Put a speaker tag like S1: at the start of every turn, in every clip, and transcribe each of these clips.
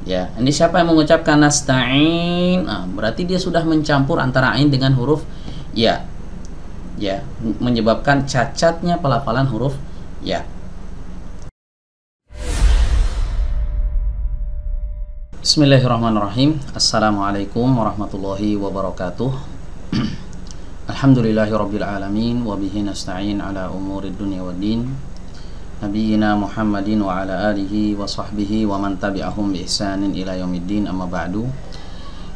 S1: Ya, ini siapa yang mengucapkan nasta'in? Nah, berarti dia sudah mencampur antara ain dengan huruf ya. Ya, menyebabkan cacatnya pelafalan huruf ya. Bismillahirrahmanirrahim. Assalamualaikum warahmatullahi wabarakatuh. Alhamdulillahirabbil alamin wa bihi nasta'in ala umurid dunya waddin. Nabiyyina Muhammadin wa ala alihi wa sahbihi wa man tabi'ahum bi ihsanin ila yaumiddin, amma ba'du.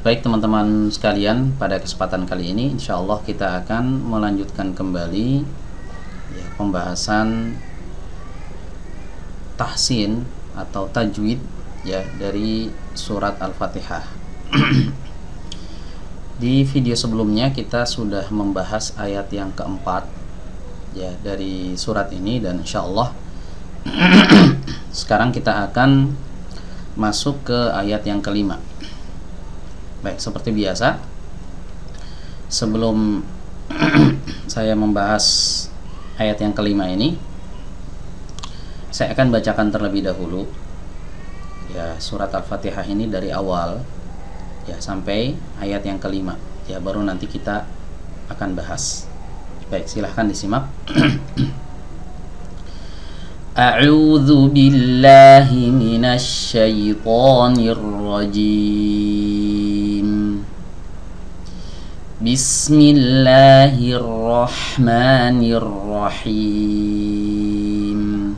S1: Baik teman-teman sekalian, pada kesempatan kali ini insyaallah kita akan melanjutkan kembali ya, pembahasan tahsin atau tajwid ya dari surat Al-Fatihah. Di video sebelumnya kita sudah membahas ayat yang keempat ya dari surat ini, dan insyaallah sekarang kita akan masuk ke ayat yang kelima. Baik, seperti biasa sebelum saya membahas ayat yang kelima ini, saya akan bacakan terlebih dahulu ya surat Al-Fatihah ini dari awal ya sampai ayat yang kelima ya, baru nanti kita akan bahas. Baik, silahkan disimak. A'udzu billahi minasy syaithanir rajim. Bismillahirrahmanirrahim.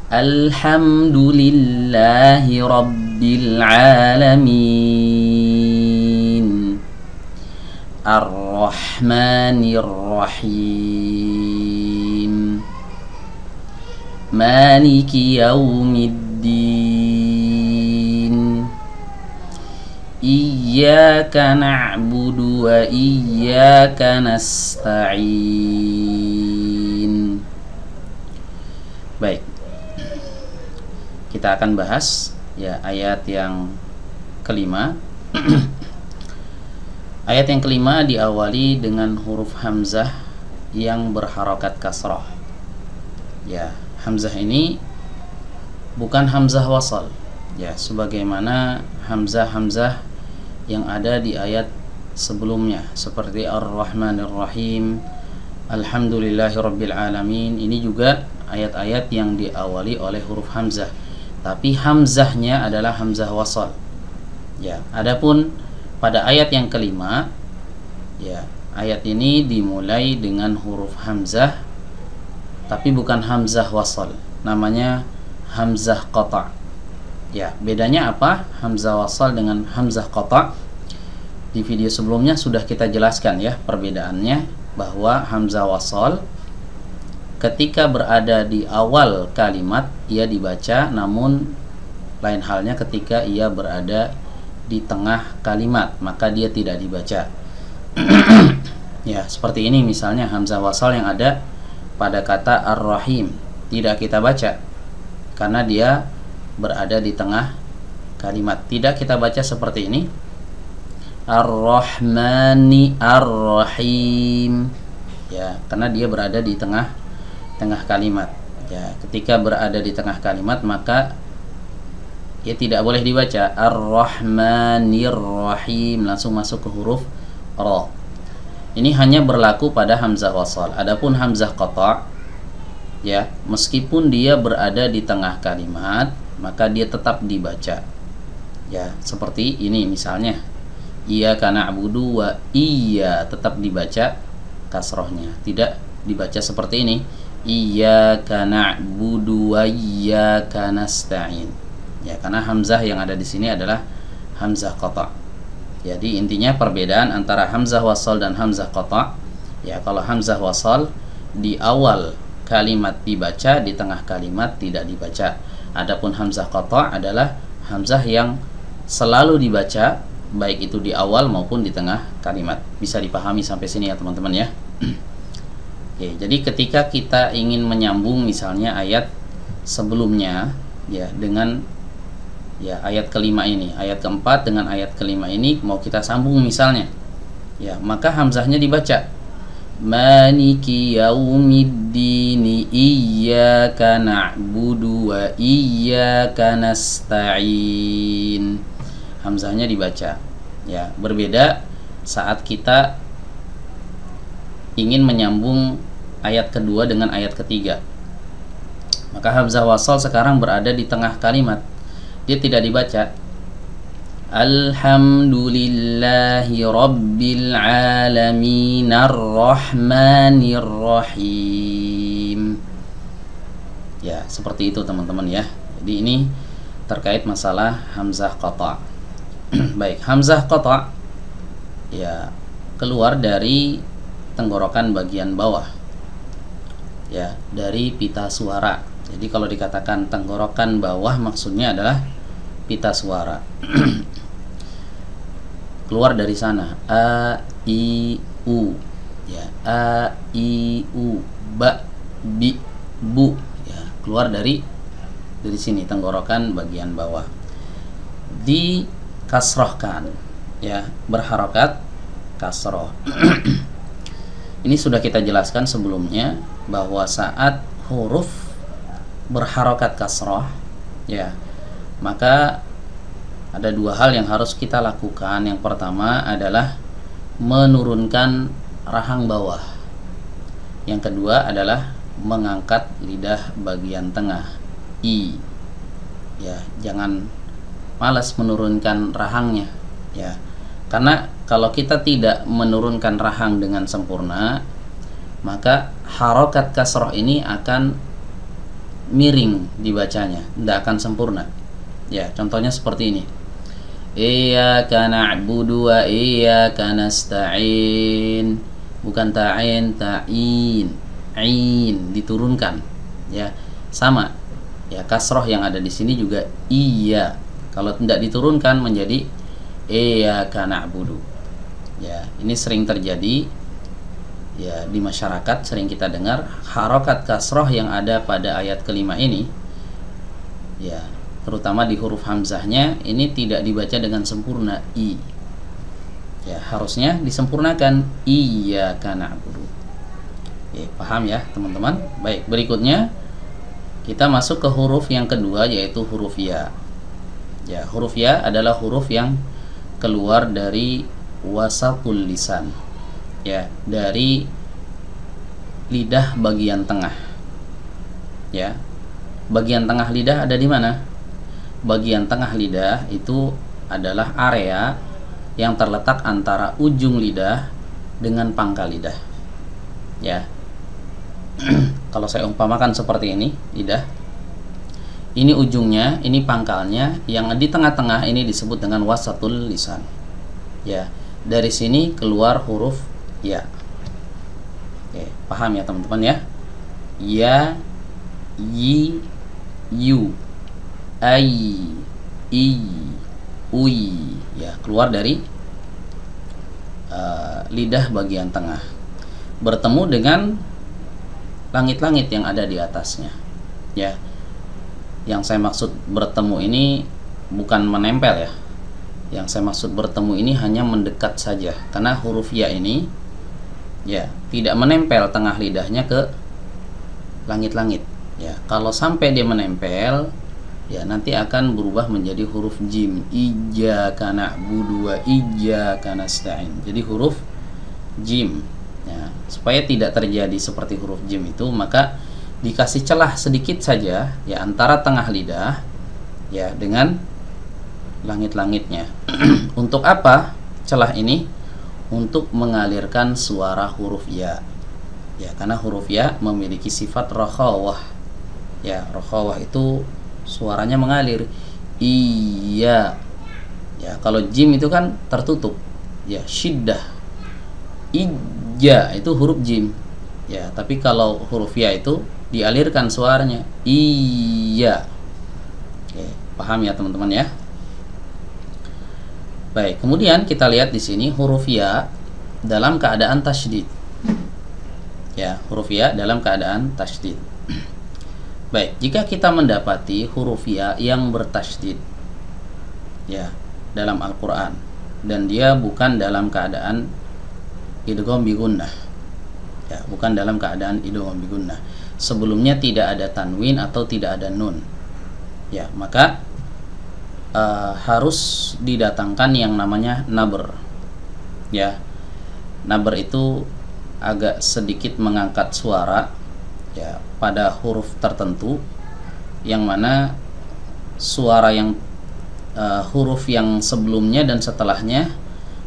S1: Alhamdulillahi rabbil alamin. Ar-Rahmanir Rahim. Maliki yaumiddin. Iyyaka na'budu wa iyyaka nasta'in. Baik, kita akan bahas ya ayat yang kelima. Ayat yang kelima diawali dengan huruf hamzah yang berharokat kasrah. Ya, hamzah ini bukan hamzah wasal ya, sebagaimana hamzah-hamzah yang ada di ayat sebelumnya seperti Ar-Rahmanir Rahim, Alhamdulillahirabbil alamin. Ini juga ayat-ayat yang diawali oleh huruf hamzah, tapi hamzahnya adalah hamzah wasal. Ya, adapun pada ayat yang kelima ya, ayat ini dimulai dengan huruf hamzah tapi bukan hamzah wasal, namanya hamzah qata'. Ya, bedanya apa hamzah wasal dengan hamzah qata'? Di video sebelumnya sudah kita jelaskan ya perbedaannya, bahwa hamzah wasal ketika berada di awal kalimat ia dibaca, namun lain halnya ketika ia berada di tengah kalimat maka dia tidak dibaca. Ya, seperti ini misalnya hamzah wasal yang ada pada kata Ar-Rahim tidak kita baca karena dia berada di tengah kalimat. Tidak kita baca seperti ini, Ar-Rahmani Ar-Rahim ya, karena dia berada di tengah kalimat ya. Ketika berada di tengah kalimat maka ya tidak boleh dibaca Ar-Rahmanir Rahim, langsung masuk ke huruf Ra. Ini hanya berlaku pada hamzah wasal. Adapun hamzah qata' ya, meskipun dia berada di tengah kalimat maka dia tetap dibaca. Ya, seperti ini misalnya Iyyaka na'budu wa iya, tetap dibaca kasrohnya, tidak dibaca seperti ini Iyyaka na'budu wa iyyaka nasta'in. Ya, karena hamzah yang ada di sini adalah hamzah qata'. Jadi intinya perbedaan antara hamzah wasal dan hamzah qata'. Ya, kalau hamzah wasal di awal kalimat dibaca, di tengah kalimat tidak dibaca. Adapun hamzah qata' adalah hamzah yang selalu dibaca, baik itu di awal maupun di tengah kalimat. Bisa dipahami sampai sini ya teman-teman ya. Oke, jadi ketika kita ingin menyambung misalnya ayat sebelumnya ya dengan ya ayat kelima ini, ayat keempat dengan ayat kelima ini mau kita sambung misalnya ya, maka hamzahnya dibaca Maliki yaumiddin iyyaka na'budu wa iyyaka nasta'in. Hamzahnya dibaca. Ya, berbeda saat kita ingin menyambung ayat kedua dengan ayat ketiga. Maka hamzah wasal sekarang berada di tengah kalimat. Dia tidak dibaca. Alhamdulillahi rabbil alamin arrahmanir rahim. Ya, seperti itu teman-teman ya. Jadi ini terkait masalah hamzah qata'. Baik, hamzah qata' ya keluar dari tenggorokan bagian bawah. Ya, dari pita suara. Jadi kalau dikatakan tenggorokan bawah maksudnya adalah pita suara. Keluar dari sana. A I U ya, A I U, ba bi bu ya, keluar dari sini tenggorokan bagian bawah. Dikasrohkan ya, berharokat kasroh. Ini sudah kita jelaskan sebelumnya bahwa saat huruf berharokat kasroh ya, maka ada dua hal yang harus kita lakukan. Yang pertama adalah menurunkan rahang bawah. Yang kedua adalah mengangkat lidah bagian tengah, I. Ya, jangan malas menurunkan rahangnya ya. Karena kalau kita tidak menurunkan rahang dengan sempurna, maka harokat kasroh ini akan miring dibacanya, tidak akan sempurna. Ya, contohnya seperti ini. Iyyaka na'budu wa iyyaka nasta'in. Bukan ta'in, ta'in. Ain diturunkan. Ya, sama. Ya, kasroh yang ada di sini juga iya. Kalau tidak diturunkan menjadi iyyaka na'budu. Ya, ini sering terjadi ya di masyarakat, sering kita dengar harokat kasroh yang ada pada ayat kelima ini. Ya, terutama di huruf hamzahnya ini tidak dibaca dengan sempurna I. Ya, harusnya disempurnakan iyyaka na'budu. Ya, paham ya teman-teman? Baik, berikutnya kita masuk ke huruf yang kedua, yaitu huruf ya. Ya, huruf ya adalah huruf yang keluar dari wasatul lisan. Ya, dari lidah bagian tengah. Ya. Bagian tengah lidah ada di mana? Bagian tengah lidah itu adalah area yang terletak antara ujung lidah dengan pangkal lidah. Ya. Kalau saya umpamakan seperti ini, lidah. Ini ujungnya, ini pangkalnya, yang di tengah-tengah ini disebut dengan wasatul lisan. Ya. Dari sini keluar huruf ya. Oke, paham ya teman-teman ya? Ya, yi, yu, ai, i, ui. Ya, keluar dari lidah bagian tengah. Bertemu dengan langit-langit yang ada di atasnya. Ya. Yang saya maksud bertemu ini bukan menempel ya. Yang saya maksud bertemu ini hanya mendekat saja, karena huruf ya ini ya tidak menempel tengah lidahnya ke langit-langit. Ya, kalau sampai dia menempel, ya nanti akan berubah menjadi huruf jim. Iyyaka na'budu wa iyyaka nasta'in. Jadi huruf jim. Ya, supaya tidak terjadi seperti huruf jim itu, maka dikasih celah sedikit saja ya antara tengah lidah ya dengan langit-langitnya. Untuk apa celah ini? Untuk mengalirkan suara huruf ya. Ya, karena huruf ya memiliki sifat rakhawah. Ya, rakhawah itu suaranya mengalir. Iya. Ya, kalau jim itu kan tertutup. Ya, syiddah. Ija itu huruf jim. Ya, tapi kalau huruf ya itu dialirkan suaranya. Iya. Oke, paham ya teman-teman ya? Baik, kemudian kita lihat di sini huruf ya dalam keadaan tasydid. Ya, huruf ya dalam keadaan tasydid. Baik, jika kita mendapati huruf ya yang bertasydid ya dalam Al-Qur'an dan dia bukan dalam keadaan idgham bi gunnah. ya, bukan dalam keadaan idgham bi gunnah. Sebelumnya tidak ada tanwin atau tidak ada nun, ya, maka harus didatangkan yang namanya nabr, ya. Nabr itu agak sedikit mengangkat suara, ya, pada huruf tertentu, yang mana suara yang huruf yang sebelumnya dan setelahnya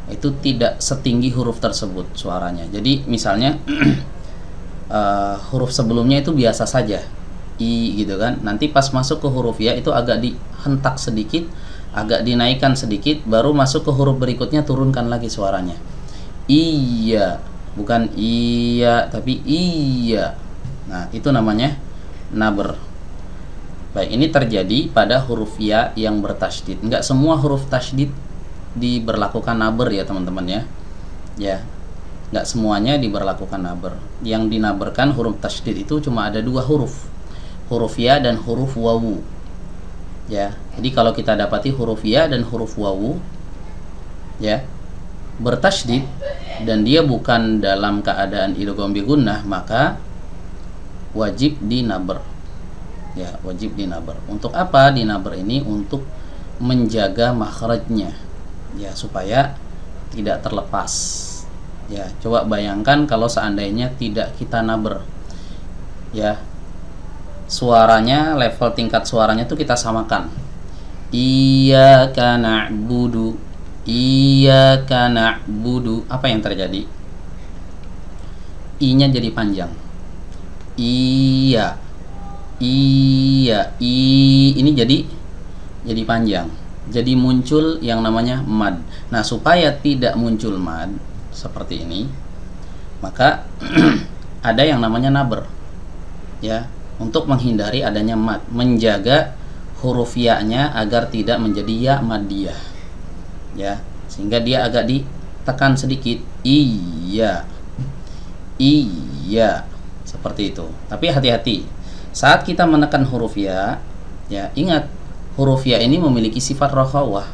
S1: itu tidak setinggi huruf tersebut suaranya. Jadi misalnya huruf sebelumnya itu biasa saja, i gitu kan, nanti pas masuk ke huruf ya itu agak dihentak sedikit, agak dinaikkan sedikit, baru masuk ke huruf berikutnya turunkan lagi suaranya. Iya, bukan iya tapi iya. Nah, itu namanya nabr. Baik, ini terjadi pada huruf ya yang bertasydid. Enggak semua huruf tasydid diberlakukan nabr ya teman-teman ya. Ya, enggak semuanya diberlakukan nabr. Yang dinaberkan huruf tasydid itu cuma ada 2 huruf. Huruf ya dan huruf wawu. Ya, jadi kalau kita dapati huruf ya dan huruf wawu, ya, bertasydid dan dia bukan dalam keadaan idgham bi gunnah, maka wajib dinabr. Ya, wajib dinabr. Untuk apa dinabr ini? Untuk menjaga makhrajnya, ya, supaya tidak terlepas. Ya, coba bayangkan kalau seandainya tidak kita nabr, ya, suaranya, level tingkat suaranya tuh kita samakan. Iyyaka na'budu, iyyaka na'budu. Apa yang terjadi? I-nya jadi panjang. Iya, iya, ini jadi panjang. Jadi muncul yang namanya mad. Nah, supaya tidak muncul mad seperti ini, maka ada yang namanya nabr, ya, untuk menghindari adanya mad, menjaga huruf ya-nya agar tidak menjadi ya madiyah, ya, sehingga dia agak ditekan sedikit. Iya, iya, seperti itu. Tapi hati-hati saat kita menekan huruf ya, ya, ingat huruf ya ini memiliki sifat rakhawah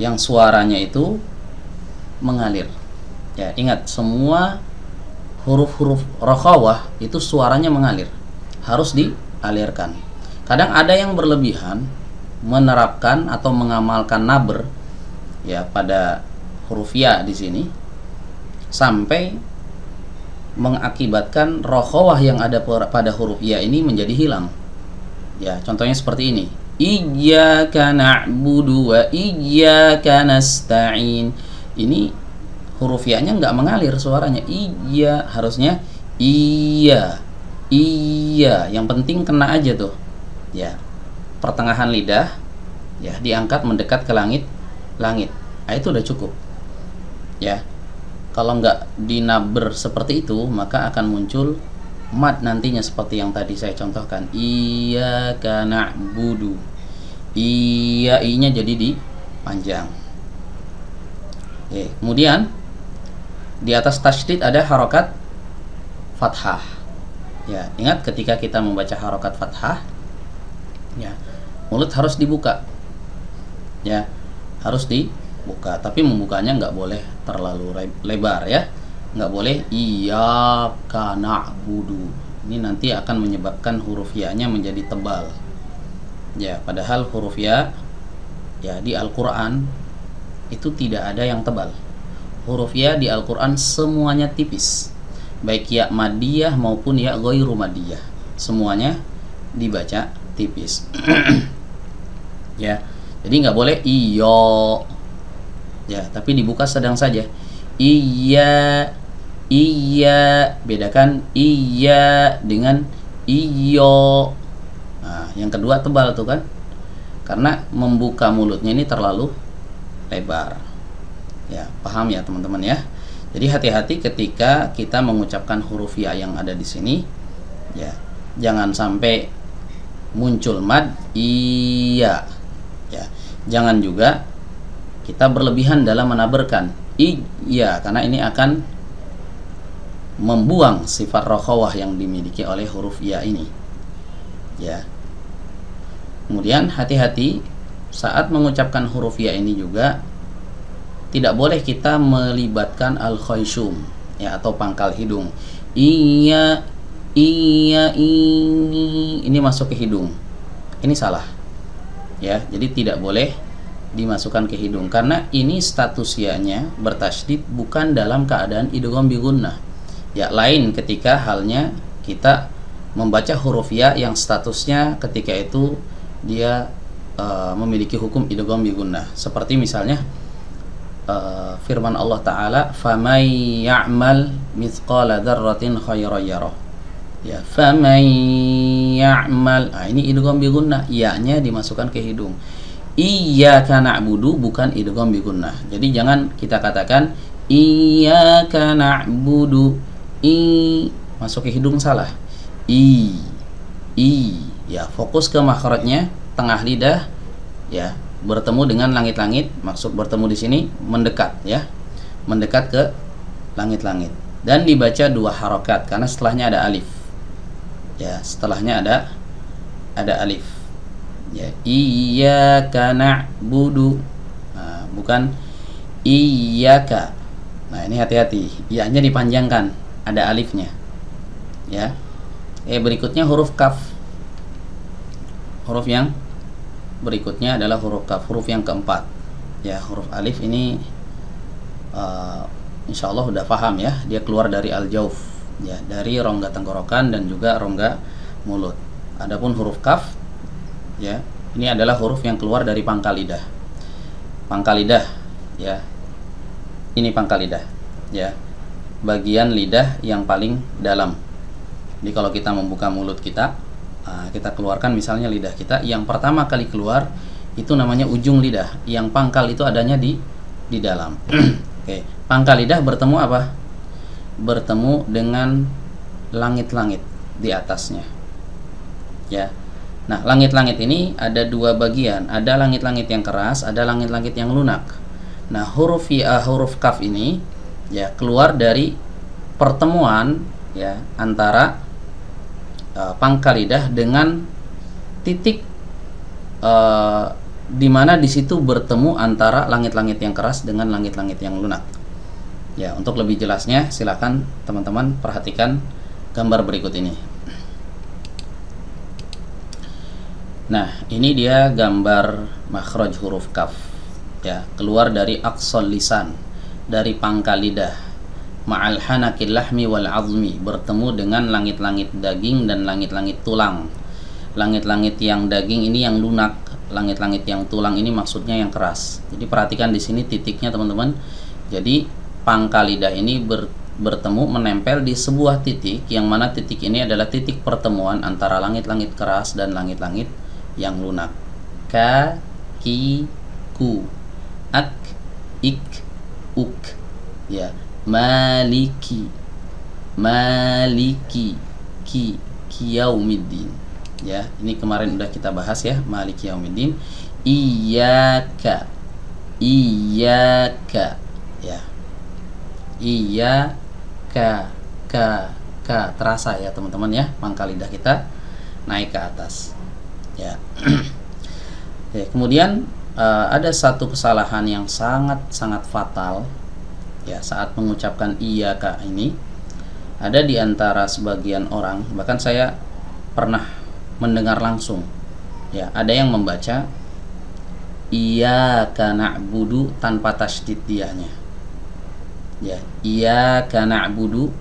S1: yang suaranya itu mengalir. Ya, ingat semua huruf-huruf rakhawah itu suaranya mengalir, harus dialirkan. Kadang ada yang berlebihan menerapkan atau mengamalkan nabr, ya, pada huruf ya di sini sampai mengakibatkan rakhawah yang ada pada huruf ya ini menjadi hilang. Ya, contohnya seperti ini. Iyyaka na'budu wa iyyaka nasta'in. Ini huruf ya-nya nggak mengalir suaranya. Iya, harusnya iya. Iya, yang penting kena aja tuh. Ya. Pertengahan lidah, ya, diangkat mendekat ke langit. Nah, itu udah cukup. Ya. Kalau nggak dinabr seperti itu, maka akan muncul mad nantinya seperti yang tadi saya contohkan. Iyyaka na'budu. Iya, i-nya jadi dipanjang. Oke, kemudian di atas tasydid ada harokat fathah. Ya, ingat ketika kita membaca harokat fathah, ya, mulut harus dibuka. Ya, harus dibuka, tapi membukanya nggak boleh terlalu lebar, ya. Nggak boleh iyyaka na'budu. Ini nanti akan menyebabkan huruf ya-nya menjadi tebal. Ya, padahal huruf ya, ya, di Al-Qur'an itu tidak ada yang tebal. Huruf ya di Al-Qur'an semuanya tipis. Baik ya madiyah maupun ya ghairu madiyah. Semuanya dibaca tipis. Ya. Jadi nggak boleh iyo. Ya, tapi dibuka sedang saja. Iya, iya, bedakan iya dengan iyo. Nah, yang kedua tebal tuh kan, karena membuka mulutnya ini terlalu lebar. Ya, paham ya teman-teman ya. Jadi hati-hati ketika kita mengucapkan huruf ya yang ada di sini. Ya, jangan sampai muncul mad iya. Ya, jangan juga kita berlebihan dalam menaberkan iya, karena ini akan membuang sifat rakhawah yang dimiliki oleh huruf ya ini. Ya. Kemudian hati-hati saat mengucapkan huruf ya ini juga tidak boleh kita melibatkan al-khayshum, ya, atau pangkal hidung. Iya, ini masuk ke hidung. Ini salah. Ya, jadi tidak boleh dimasukkan ke hidung karena ini status ya-nya bertasydid bukan dalam keadaan idgham bi gunnah. Ya, lain ketika halnya kita membaca huruf ya yang statusnya ketika itu dia memiliki hukum idgham bi gunnah. Seperti misalnya firman Allah Ta'ala, "Famay ya'mal mithqala dzarratin khairan yarah." Ya, famay ya'mal. Nah, ini idgham bi gunnah, ya-nya dimasukkan ke hidung. Iyyaka na'budu bukan idgham bi gunnah. Jadi jangan kita katakan iyyaka na'budu, masuk ke hidung salah. Ya, fokus ke makhrajnya, tengah lidah ya, bertemu dengan langit-langit. Maksud bertemu di sini mendekat ya, mendekat ke langit-langit, dan dibaca 2 harokat karena setelahnya ada alif ya, setelahnya ada alif ya. Iyyaka na'budu, nah, bukan iyyaka. Nah, ini hati-hati, ya-nya dipanjangkan, ada alifnya ya. Berikutnya huruf kaf. Huruf yang berikutnya adalah huruf kaf, huruf yang keempat ya. Huruf alif ini insya Allah udah paham ya, dia keluar dari al-jauf ya, dari rongga tenggorokan dan juga rongga mulut. Adapun huruf kaf ya, ini adalah huruf yang keluar dari pangkal lidah. Pangkal lidah ya, ini pangkal lidah ya, bagian lidah yang paling dalam. Jadi kalau kita membuka mulut kita, kita keluarkan misalnya lidah kita, yang pertama kali keluar itu namanya ujung lidah, yang pangkal itu adanya di dalam. Oke, pangkal lidah bertemu apa? Bertemu dengan langit-langit di atasnya ya. Nah, langit-langit ini ada 2 bagian, ada langit-langit yang keras, ada langit-langit yang lunak. Nah, huruf kaf ini ya keluar dari pertemuan ya antara pangkal lidah dengan titik di mana di situ bertemu antara langit-langit yang keras dengan langit-langit yang lunak. Ya, untuk lebih jelasnya silakan teman-teman perhatikan gambar berikut ini. Nah, ini dia gambar makhraj huruf kaf ya, keluar dari aqsal lisan, dari pangkal lidah, ma'al hanakil lahmi wal azmi, bertemu dengan langit-langit daging dan langit-langit tulang. Langit-langit yang daging ini yang lunak, langit-langit yang tulang ini maksudnya yang keras. Jadi perhatikan di sini titiknya teman-teman. Jadi pangkal lidah ini bertemu, menempel di sebuah titik, yang mana titik ini adalah titik pertemuan antara langit-langit keras dan langit-langit yang lunak. Ka, ki, ku, ak, ik, uk ya. Maliki, yaumiddin ya. Ini kemarin udah kita bahas ya, maliki yaumiddin. Iyyaka ya. Iyyaka, ka terasa ya teman-teman ya, pangkal lidah kita naik ke atas ya. Ya, kemudian ada satu kesalahan yang sangat fatal ya saat mengucapkan iyyaka ini. Ada di antara sebagian orang, bahkan saya pernah mendengar langsung ya, ada yang membaca iyyaka na'budu tanpa tasydid dianya ya. Iyyaka na'budu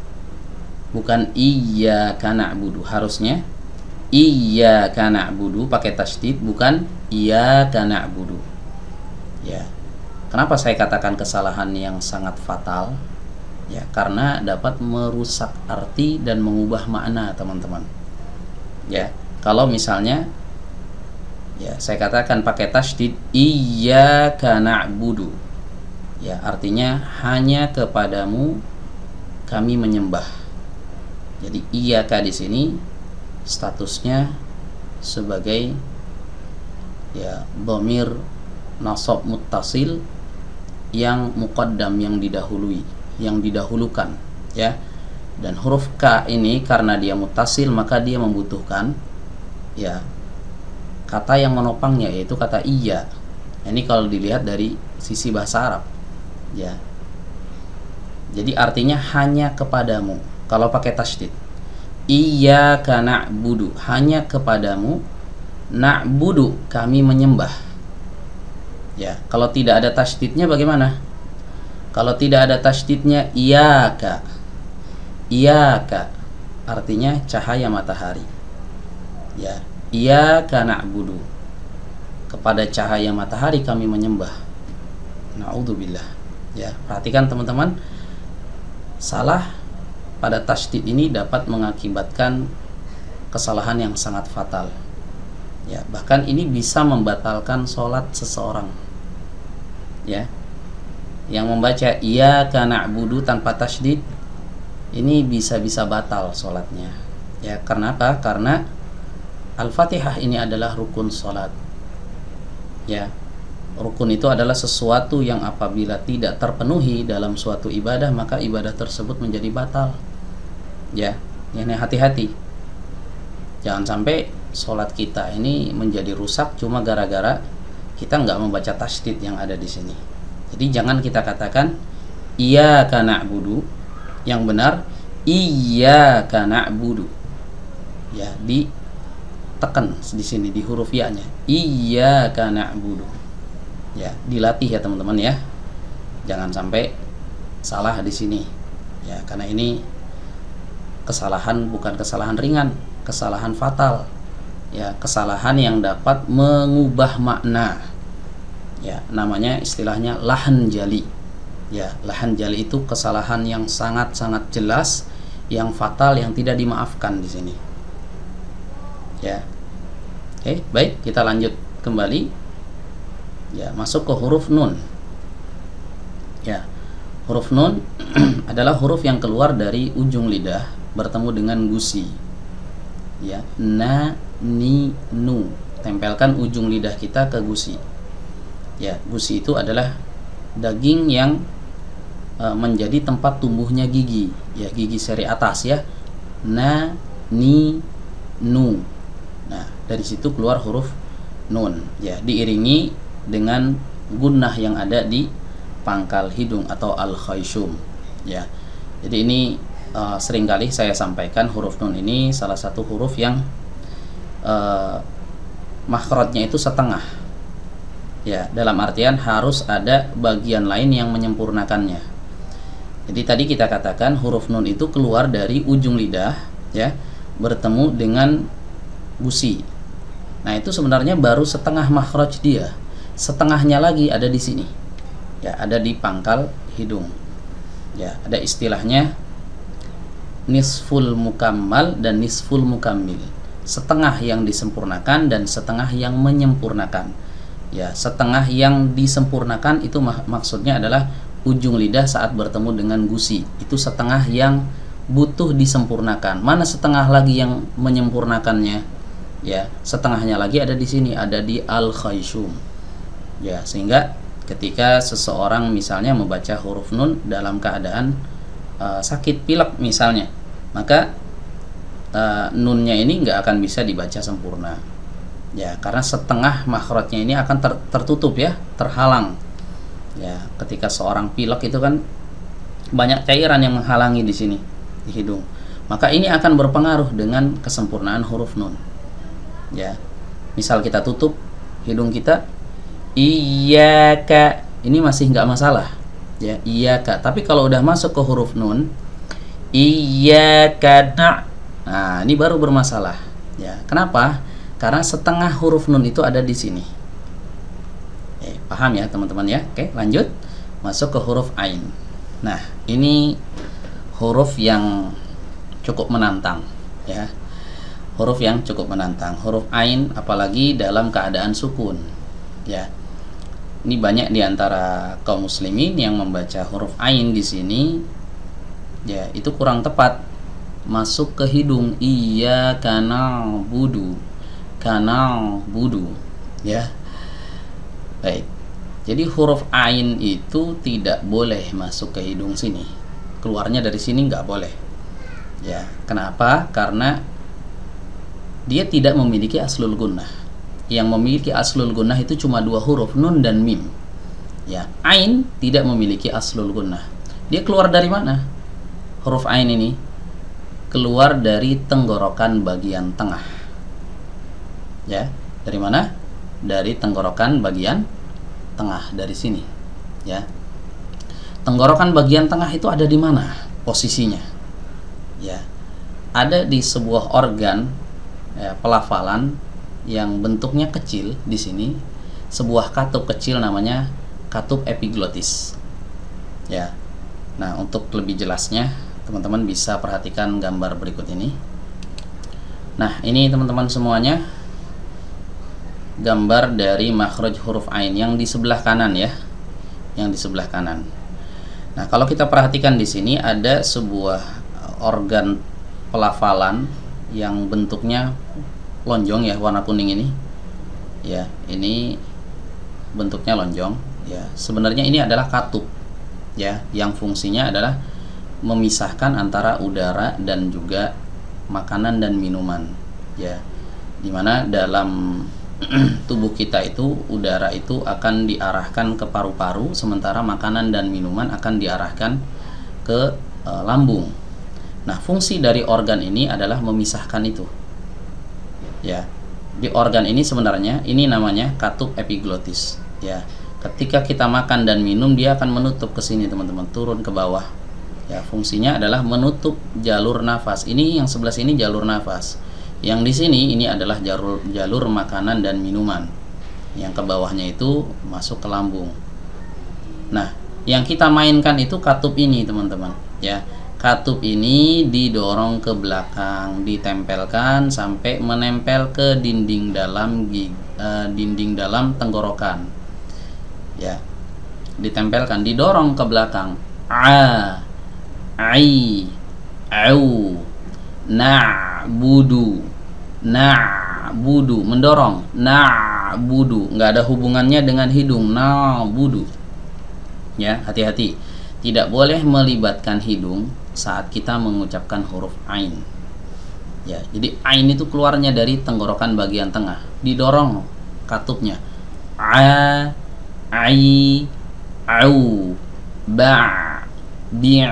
S1: bukan iyyaka na'budu, harusnya iyyaka na'budu pakai tasydid, bukan iyyaka na'budu ya. Kenapa saya katakan kesalahan yang sangat fatal? Ya, karena dapat merusak arti dan mengubah makna teman-teman. Ya, kalau misalnya ya saya katakan pakai tasydid iyyaka na'budu. Ya, artinya hanya kepadamu kami menyembah. Jadi iyyaka di sini statusnya sebagai ya dhamir nasab muttasil yang muqaddam, yang didahului, yang didahulukan ya. Dan huruf K ini karena dia muttasil maka dia membutuhkan ya kata yang menopangnya, yaitu kata iya. Ini kalau dilihat dari sisi bahasa Arab ya. Jadi artinya hanya kepadamu kalau pakai tasydid. Iyyaka na'budu, hanya kepadamu, na'budu, kami menyembah. Ya, kalau tidak ada tasydidnya bagaimana? Kalau tidak ada tasydidnya, iyyaka. Iyyaka artinya cahaya matahari. Ya, iyyaka na'budu, kepada cahaya matahari kami menyembah. Na'udzubillah. Ya, perhatikan teman-teman, salah pada tasydid ini dapat mengakibatkan kesalahan yang sangat fatal. Ya, bahkan ini bisa membatalkan sholat seseorang. Ya, yang membaca iyyaka na'budu tanpa tasydid ini bisa batal sholatnya. Ya, karena apa? Karena Al-Fatihah ini adalah rukun sholat. Ya, rukun itu adalah sesuatu yang apabila tidak terpenuhi dalam suatu ibadah, maka ibadah tersebut menjadi batal. Ya, ini hati-hati. Jangan sampai sholat kita ini menjadi rusak cuma gara-gara kita nggak membaca tasydid yang ada di sini. Jadi jangan kita katakan iyyaka na'budu, yang benar iyyaka na'budu. Ya, ditekan di sini di huruf ya-nya. Iyyaka na'budu. Ya, dilatih ya teman-teman ya. Jangan sampai salah di sini. Ya, karena ini kesalahan bukan kesalahan ringan, kesalahan fatal. Ya, kesalahan yang dapat mengubah makna. Ya, namanya istilahnya lahan jali. Ya, lahan jali itu kesalahan yang sangat-sangat jelas, yang fatal, yang tidak dimaafkan di sini. Ya. Oke, baik, kita lanjut kembali. Ya, masuk ke huruf nun. Ya, huruf nun adalah huruf yang keluar dari ujung lidah bertemu dengan gusi. Ya, na, ni, nu. Tempelkan ujung lidah kita ke gusi. Ya, gusi itu adalah daging yang menjadi tempat tumbuhnya gigi. Ya, gigi seri atas ya. Na, ni, nu. Nah, dari situ keluar huruf nun. Ya, diiringi dengan gunnah yang ada di pangkal hidung atau al-khayshum. Ya, jadi ini seringkali saya sampaikan huruf nun ini salah satu huruf yang makhrajnya itu setengah. Ya, dalam artian harus ada bagian lain yang menyempurnakannya. Jadi tadi kita katakan huruf nun itu keluar dari ujung lidah, ya, bertemu dengan gusi. Nah, itu sebenarnya baru setengah makhraj dia. Setengahnya lagi ada di sini. Ya, ada di pangkal hidung. Ya, ada istilahnya nisful mukammal dan nisful mukammil. Setengah yang disempurnakan dan setengah yang menyempurnakan. Ya, setengah yang disempurnakan itu maksudnya adalah ujung lidah saat bertemu dengan gusi. Itu setengah yang butuh disempurnakan. Mana setengah lagi yang menyempurnakannya? Ya, setengahnya lagi ada di sini, ada di al-khayshum. Ya, sehingga ketika seseorang misalnya membaca huruf nun dalam keadaan sakit pilek misalnya, maka nunnya ini nggak akan bisa dibaca sempurna. Ya, karena setengah makhrajnya ini akan tertutup ya, terhalang. Ya, ketika seorang pilek itu kan banyak cairan yang menghalangi di sini di hidung. Maka ini akan berpengaruh dengan kesempurnaan huruf nun. Ya, misal kita tutup hidung kita, iyyaka, ini masih nggak masalah. Ya, iyyaka. Tapi kalau udah masuk ke huruf nun, iyyaka na', nah ini baru bermasalah. Ya, kenapa? Karena setengah huruf nun itu ada di sini. Paham ya teman-teman ya? Oke, lanjut. Masuk ke huruf ain. Nah, ini huruf yang cukup menantang ya. Huruf yang cukup menantang. Huruf ain apalagi dalam keadaan sukun. Ya. Ini banyak di antara kaum muslimin yang membaca huruf ain di sini ya, itu kurang tepat. Masuk ke hidung, iyyaka na'budu. Kanal budu ya. Baik. Jadi huruf ain itu tidak boleh masuk ke hidung sini. Keluarnya dari sini nggak boleh. Ya, kenapa? Karena dia tidak memiliki aslul gunnah. Yang memiliki aslul gunnah itu cuma dua huruf, nun dan mim. Ya, ain tidak memiliki aslul gunnah. Dia keluar dari mana? Huruf ain ini keluar dari tenggorokan bagian tengah. Ya, dari mana? Dari tenggorokan bagian tengah, dari sini. Ya. Tenggorokan bagian tengah itu ada di mana posisinya? Ya. Ada di sebuah organ ya, pelafalan yang bentuknya kecil di sini, sebuah katup kecil namanya katup epiglotis. Ya. Nah, untuk lebih jelasnya teman-teman bisa perhatikan gambar berikut ini. Nah, ini teman-teman semuanya gambar dari makhraj huruf ain yang di sebelah kanan ya. Yang di sebelah kanan. Nah, kalau kita perhatikan di sini ada sebuah organ pelafalan yang bentuknya lonjong ya, warna kuning ini. Ya, ini bentuknya lonjong ya. Sebenarnya ini adalah katup ya, yang fungsinya adalah memisahkan antara udara dan juga makanan dan minuman ya, dimana dalam tubuh kita itu udara itu akan diarahkan ke paru-paru, sementara makanan dan minuman akan diarahkan ke lambung. Nah, fungsi dari organ ini adalah memisahkan itu ya. Di organ ini sebenarnya ini namanya katup epiglotis ya. Ketika kita makan dan minum, dia akan menutup ke sini teman-teman, turun ke bawah. Ya, fungsinya adalah menutup jalur nafas. Ini yang sebelah sini jalur nafas. Yang di sini ini adalah jalur makanan dan minuman. Yang ke bawahnya itu masuk ke lambung. Nah, yang kita mainkan itu katup ini, teman-teman. Ya, katup ini didorong ke belakang, ditempelkan sampai menempel ke dinding dalam tenggorokan. Ya, ditempelkan, didorong ke belakang. Ai, au, na'budu, mendorong, na'budu, nggak ada hubungannya dengan hidung, na'budu. Ya, hati-hati, tidak boleh melibatkan hidung saat kita mengucapkan huruf ain. Ya, jadi ain itu keluarnya dari tenggorokan bagian tengah, didorong katupnya, ai, au, bi',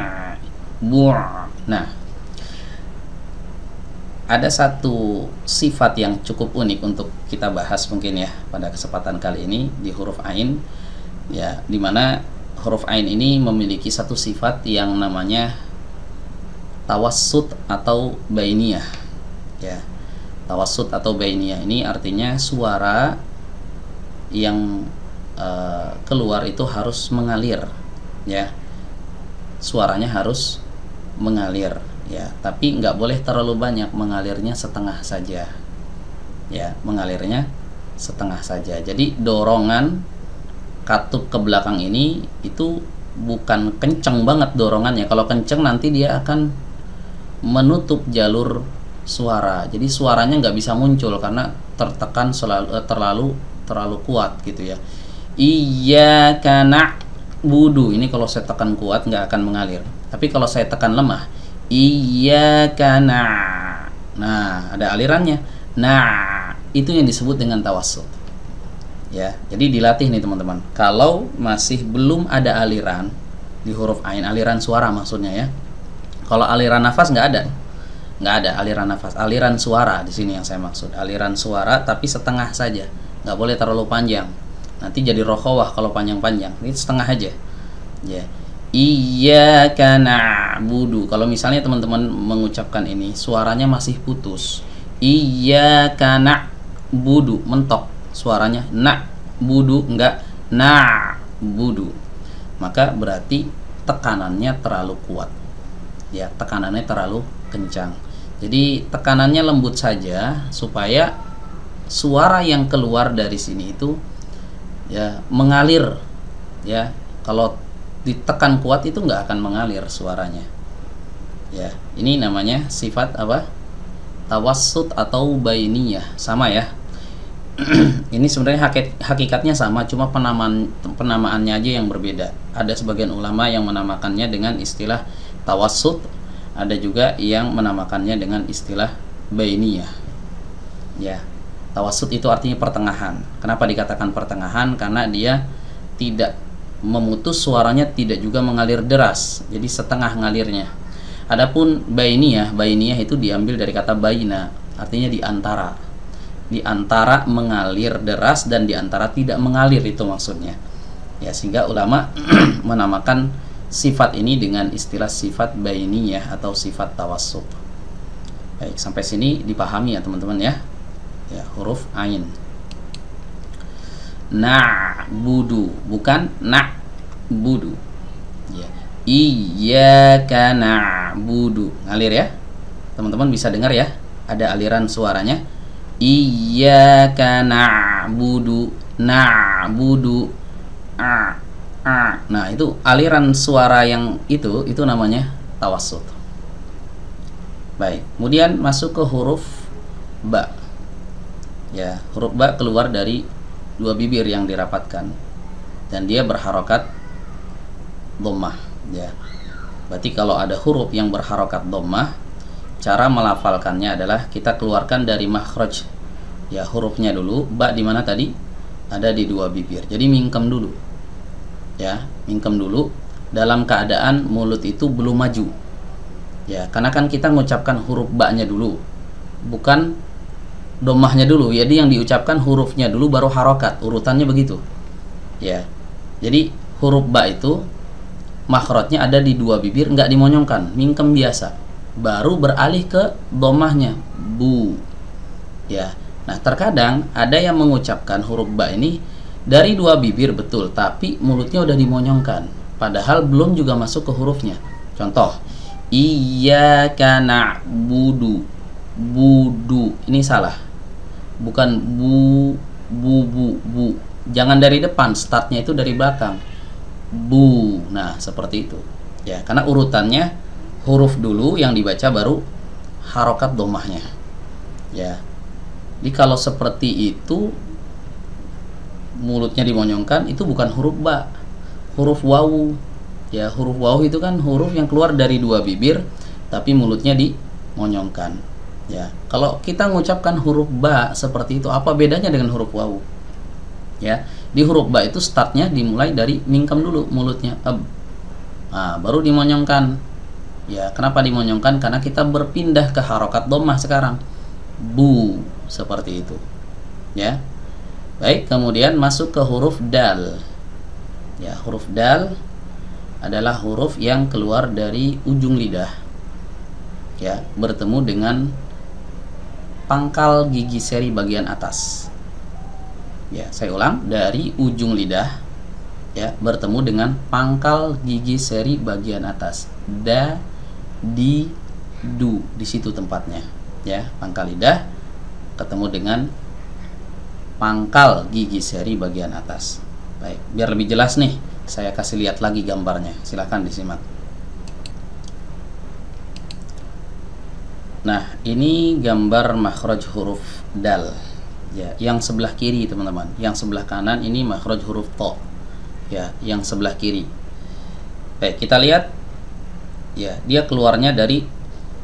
S1: bu'. Nah, ada satu sifat yang cukup unik untuk kita bahas mungkin ya pada kesempatan kali ini di huruf ain ya, dimana huruf ain ini memiliki satu sifat yang namanya tawassut atau bainiyah ya. Tawassut atau bainiyah ini artinya suara yang keluar itu harus mengalir ya, suaranya harus mengalir ya, tapi nggak boleh terlalu banyak, mengalirnya setengah saja ya, mengalirnya setengah saja. Jadi dorongan katup ke belakang ini itu bukan kenceng banget dorongannya. Kalau kenceng nanti dia akan menutup jalur suara, jadi suaranya nggak bisa muncul karena tertekan terlalu kuat gitu ya. Iyyaka na'budu, ini kalau saya tekan kuat nggak akan mengalir, tapi kalau saya tekan lemah, iyyaka nah ada alirannya. Nah, itu yang disebut dengan tawassut ya. Jadi dilatih nih teman-teman, kalau masih belum ada aliran di huruf ain, aliran suara maksudnya ya. Kalau aliran nafas nggak ada aliran nafas, aliran suara di sini yang saya maksud, aliran suara tapi setengah saja, nggak boleh terlalu panjang, nanti jadi rokhawah kalau panjang-panjang. Ini setengah aja ya. Iyyaka na'budu, kalau misalnya teman-teman mengucapkan ini suaranya masih putus, iyyaka na'budu, mentok suaranya, na'budu enggak na'budu, maka berarti tekanannya terlalu kuat ya, tekanannya terlalu kencang. Jadi tekanannya lembut saja supaya suara yang keluar dari sini itu ya mengalir ya. Kalau ditekan kuat itu nggak akan mengalir suaranya ya. Ini namanya sifat apa? Tawassut atau bainiyah, sama ya. Ini sebenarnya hakikatnya sama, cuma penamaannya aja yang berbeda. Ada sebagian ulama yang menamakannya dengan istilah tawassut, ada juga yang menamakannya dengan istilah bainiyah ya. Tawassut itu artinya pertengahan. Kenapa dikatakan pertengahan? Karena dia tidak memutus suaranya, tidak juga mengalir deras, jadi setengah ngalirnya. Adapun bainiyah itu diambil dari kata baina, artinya di antara. Di antara mengalir deras dan di antara tidak mengalir, itu maksudnya. Ya, sehingga ulama menamakan sifat ini dengan istilah sifat bainiyah atau sifat tawassut. Baik, sampai sini dipahami ya teman-teman ya. Ya, huruf ain. Na'budu, bukan na'budu. Ya. Iyyaka na'budu. Ngalir ya. Teman-teman bisa dengar ya, ada aliran suaranya. Iyyaka na'budu, na'budu. Nah, itu aliran suara yang itu namanya tawassut. Baik, kemudian masuk ke huruf ba. Ya, huruf ba keluar dari dua bibir yang dirapatkan dan dia berharokat dhammah, ya. Berarti kalau ada huruf yang berharokat dhammah, cara melafalkannya adalah kita keluarkan dari makhraj. Ya, hurufnya dulu. Ba di mana tadi? Ada di dua bibir. Jadi mingkem dulu. Ya, mingkem dulu dalam keadaan mulut itu belum maju. Ya, karena kan kita mengucapkan huruf ba-nya dulu, bukan domahnya dulu. Jadi yang diucapkan hurufnya dulu baru harokat, urutannya begitu. Ya, jadi huruf ba itu makhrajnya ada di dua bibir, nggak dimonyongkan, mingkem biasa, baru beralih ke domahnya, bu. Ya, nah terkadang ada yang mengucapkan huruf ba ini dari dua bibir betul, tapi mulutnya udah dimonyongkan, padahal belum juga masuk ke hurufnya. Contoh, iyyaka na'budu, budu, ini salah, bukan bu. Jangan dari depan, startnya itu dari belakang, bu. Nah, seperti itu ya, karena urutannya huruf dulu yang dibaca, baru harokat domahnya. Ya, jadi kalau seperti itu mulutnya dimonyongkan, itu bukan huruf ba, huruf wawu. Ya, huruf wawu itu kan huruf yang keluar dari dua bibir tapi mulutnya dimonyongkan. Ya, kalau kita mengucapkan huruf ba seperti itu, apa bedanya dengan huruf wawu? Ya, di huruf ba itu startnya dimulai dari mingkem dulu mulutnya, nah, baru dimonyongkan. Ya, kenapa dimonyongkan? Karena kita berpindah ke harokat dhammah sekarang, bu, seperti itu. Ya, baik, kemudian masuk ke huruf dal. Ya, huruf dal adalah huruf yang keluar dari ujung lidah, ya, bertemu dengan pangkal gigi seri bagian atas. Ya, saya ulang, dari ujung lidah, ya, bertemu dengan pangkal gigi seri bagian atas. Da, di, du, di situ tempatnya. Ya, pangkal lidah ketemu dengan pangkal gigi seri bagian atas. Baik, biar lebih jelas nih, saya kasih lihat lagi gambarnya. Silahkan disimak. Nah, ini gambar makhraj huruf dal. Ya, yang sebelah kiri teman-teman. Yang sebelah kanan ini makhraj huruf to. Ya, yang sebelah kiri. Baik, kita lihat. Ya, dia keluarnya dari,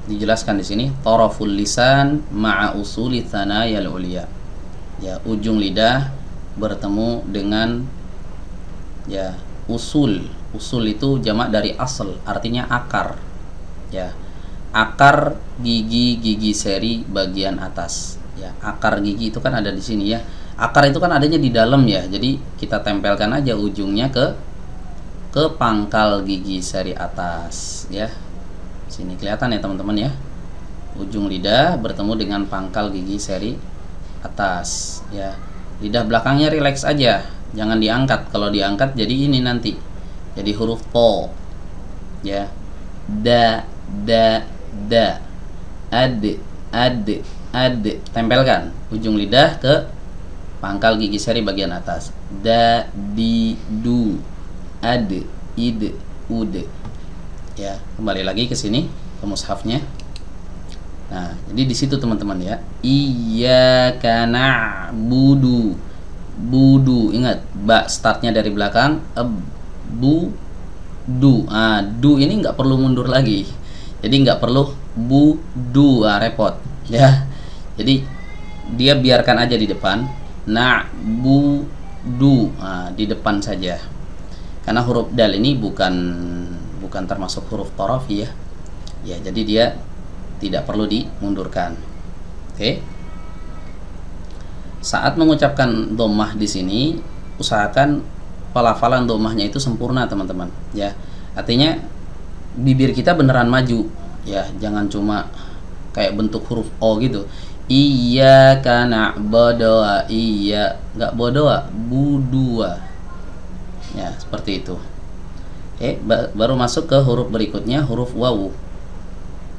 S1: dijelaskan di sini, taraful lisan ma'a usuli thanayal uliya. Ya, ujung lidah bertemu dengan, ya, usul. Usul itu jamak dari asal, artinya akar. Ya, akar gigi seri bagian atas. Ya, akar gigi itu kan ada di sini ya. Akar itu kan adanya di dalam ya. Jadi kita tempelkan aja ujungnya ke pangkal gigi seri atas ya. Sini kelihatan ya teman-teman ya. Ujung lidah bertemu dengan pangkal gigi seri atas ya. Lidah belakangnya rileks aja, jangan diangkat. Kalau diangkat jadi ini nanti jadi huruf to. Ya. Da, ad, tempelkan ujung lidah ke pangkal gigi seri bagian atas. Da, di, du, ad, id, ud. Ya, kembali lagi ke sini ke mushafnya. Nah, jadi di situ teman-teman ya. Iyyaka na'budu. Budu, ingat, ba startnya dari belakang, bu, du. Ah, du ini nggak perlu mundur lagi. Jadi nggak perlu bu, du, repot ya. Jadi dia biarkan aja di depan, na'budu, di depan saja. Karena huruf dal ini bukan termasuk huruf tarafi ya. Ya, jadi dia tidak perlu dimundurkan. Oke. Saat mengucapkan dhammah di sini, usahakan pelafalan dhammahnya itu sempurna, teman-teman. Ya, artinya bibir kita beneran maju. Ya, jangan cuma kayak bentuk huruf O gitu. Iyyaka na'budu wa nggak bodoa, budua. Ya, seperti itu. Oke, baru masuk ke huruf berikutnya, huruf wawu.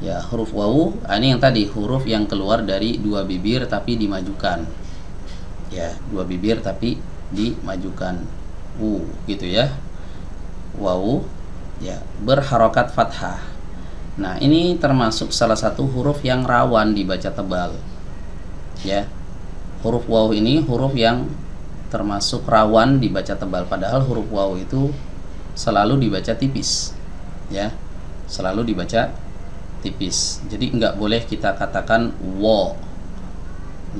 S1: Ya, huruf wawu, ini yang tadi, huruf yang keluar dari dua bibir tapi dimajukan. Ya, dua bibir tapi dimajukan. Gitu ya. Wawu, ya, berharokat fathah. Nah, ini termasuk salah satu huruf yang rawan dibaca tebal. Ya, huruf wawu ini huruf yang termasuk rawan dibaca tebal, padahal huruf wawu itu selalu dibaca tipis. Ya, selalu dibaca tipis. Jadi nggak boleh kita katakan wo.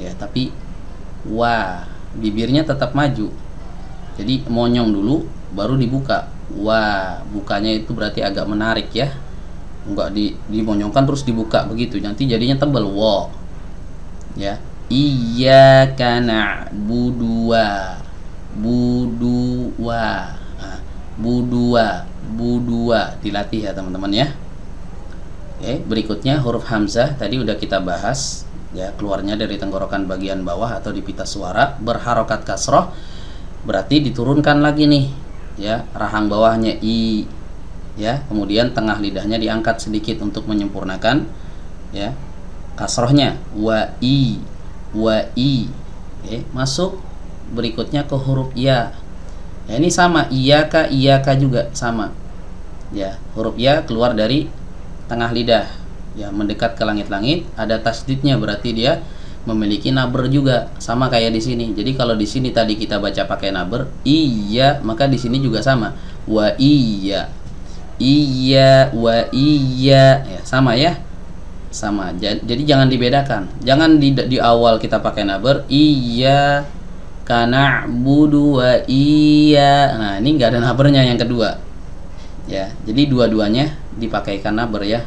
S1: Ya, tapi wa. Bibirnya tetap maju. Jadi monyong dulu baru dibuka. Wa, bukanya itu berarti agak menarik ya. Enggak dimonyongkan terus dibuka begitu, nanti jadinya tebal. Wo. Ya. Iyyaka na'budu wa budua. Nah, budua dilatih ya teman-teman ya. Oke, berikutnya huruf hamzah tadi udah kita bahas ya, keluarnya dari tenggorokan bagian bawah atau di pita suara, berharokat kasroh, berarti diturunkan lagi nih ya, rahang bawahnya i ya, kemudian tengah lidahnya diangkat sedikit untuk menyempurnakan ya kasrohnya. Wa i. Oke, masuk berikutnya ke huruf ya. Ya, ini sama, iyaka juga sama. Ya, huruf ya keluar dari tengah lidah. Ya, mendekat ke langit-langit, ada tasdidnya, berarti dia memiliki naber juga, sama kayak di sini. Jadi kalau di sini tadi kita baca pakai naber, iya, maka di sini juga sama. Wa iya. Iya, wa iya. Ya, sama ya. Sama. Jadi jangan dibedakan. Jangan di awal kita pakai naber, iya kana budu wa iya. Nah, ini nggak ada nabernya yang kedua. Ya, jadi dua-duanya dipakaikan naber ya.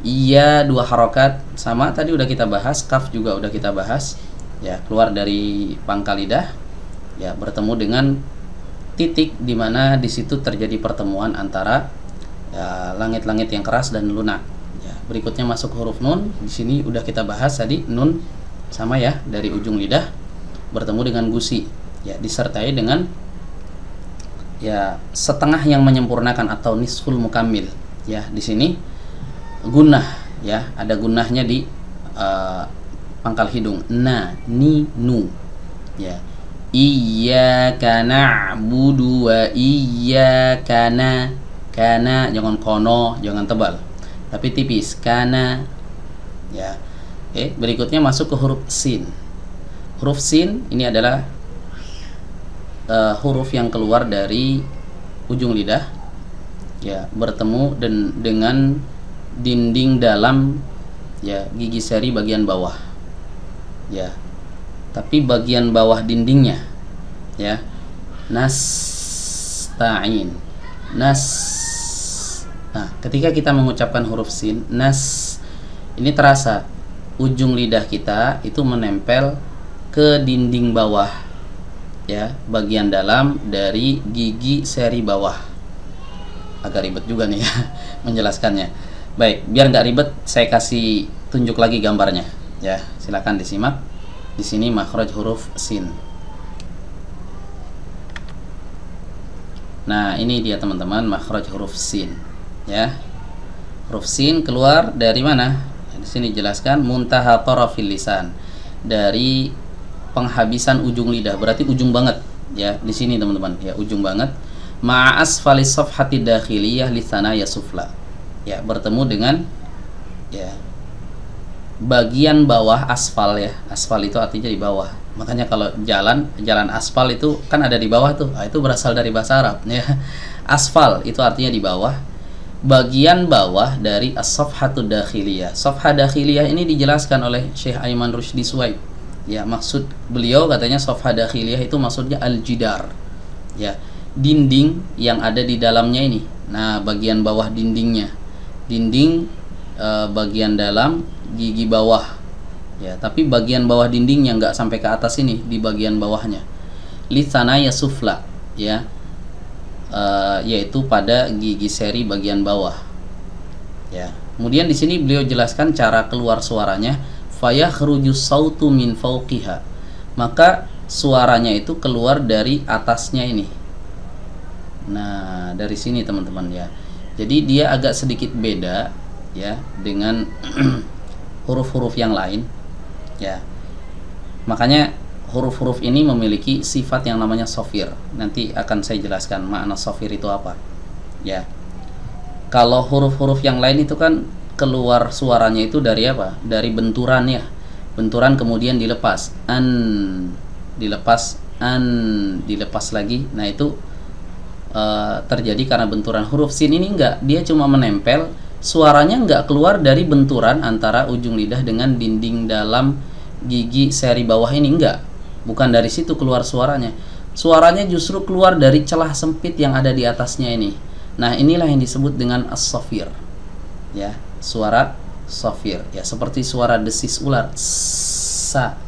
S1: Iya, dua harokat, sama tadi udah kita bahas. Kaf juga udah kita bahas. Ya, keluar dari pangkal lidah. Ya, bertemu dengan titik di mana di situ terjadi pertemuan antara ya, langit-langit yang keras dan lunak. Ya, berikutnya masuk huruf nun. Di sini udah kita bahas tadi, nun sama ya, dari ujung lidah bertemu dengan gusi. Ya, disertai dengan ya setengah yang menyempurnakan atau nisful mukammil. Ya, di sini gunnah ya, ada gunnahnya di pangkal hidung. Na, ni, nu. Ya. Iyyaka na'budu wa iyyaka kana, jangan kono, jangan tebal, tapi tipis, kana. Ya. Oke, berikutnya masuk ke huruf sin. Huruf sin ini adalah huruf yang keluar dari ujung lidah ya, bertemu dengan dinding dalam ya gigi seri bagian bawah ya, tapi bagian bawah dindingnya ya. Nasta'in, nah, ketika kita mengucapkan huruf sin, nas, ini terasa ujung lidah kita itu menempel ke dinding bawah ya, bagian dalam dari gigi seri bawah. Agak ribet juga nih ya menjelaskannya. Baik, biar nggak ribet saya kasih tunjuk lagi gambarnya ya, silakan disimak. Di sini makhraj huruf sin. Nah, ini dia teman-teman makhraj huruf sin ya. Huruf sin keluar dari mana? Di sini jelaskan muntaha tarafil lisan, dari penghabisan ujung lidah, berarti ujung banget ya di sini teman-teman ya, ujung banget. Ma'as falis safhati dakhiliyah lisanaya sufla ya, bertemu dengan ya bagian bawah aspal ya. Aspal itu artinya di bawah, makanya kalau jalan aspal itu kan ada di bawah tuh. Nah, itu berasal dari bahasa Arab ya. Asfal itu artinya di bawah, bagian bawah dari as-safhatu dakhiliyah. Safha dakhiliyah ini dijelaskan oleh Syekh Aiman Rushdi Suwaib ya. Maksud beliau katanya safha dakhiliyah itu maksudnya al-jidar ya, dinding yang ada di dalamnya ini. Nah, bagian bawah dindingnya, dinding bagian dalam gigi bawah, ya, tapi bagian bawah dindingnya nggak sampai ke atas ini, di bagian bawahnya. Litsanaya sufla, ya, yaitu pada gigi seri bagian bawah, ya. Kemudian di sini beliau jelaskan cara keluar suaranya, fayakhruju sautu min fawqiha, maka suaranya itu keluar dari atasnya ini. Nah, dari sini teman-teman, ya. Jadi dia agak sedikit beda, ya, dengan huruf-huruf yang lain, ya. Makanya huruf-huruf ini memiliki sifat yang namanya sofir. Nanti akan saya jelaskan makna sofir itu apa, ya. Kalau huruf-huruf yang lain itu kan keluar suaranya itu dari apa? Dari benturan, ya. Benturan kemudian dilepas, dilepas, dilepas lagi. Nah, itu terjadi karena benturan. Huruf sin ini enggak, dia cuma menempel, suaranya enggak keluar dari benturan antara ujung lidah dengan dinding dalam gigi seri bawah ini, enggak, bukan dari situ keluar suaranya. Suaranya justru keluar dari celah sempit yang ada di atasnya ini. Nah, inilah yang disebut dengan as-safir, ya, suara safir, ya, seperti suara desis ular, sa,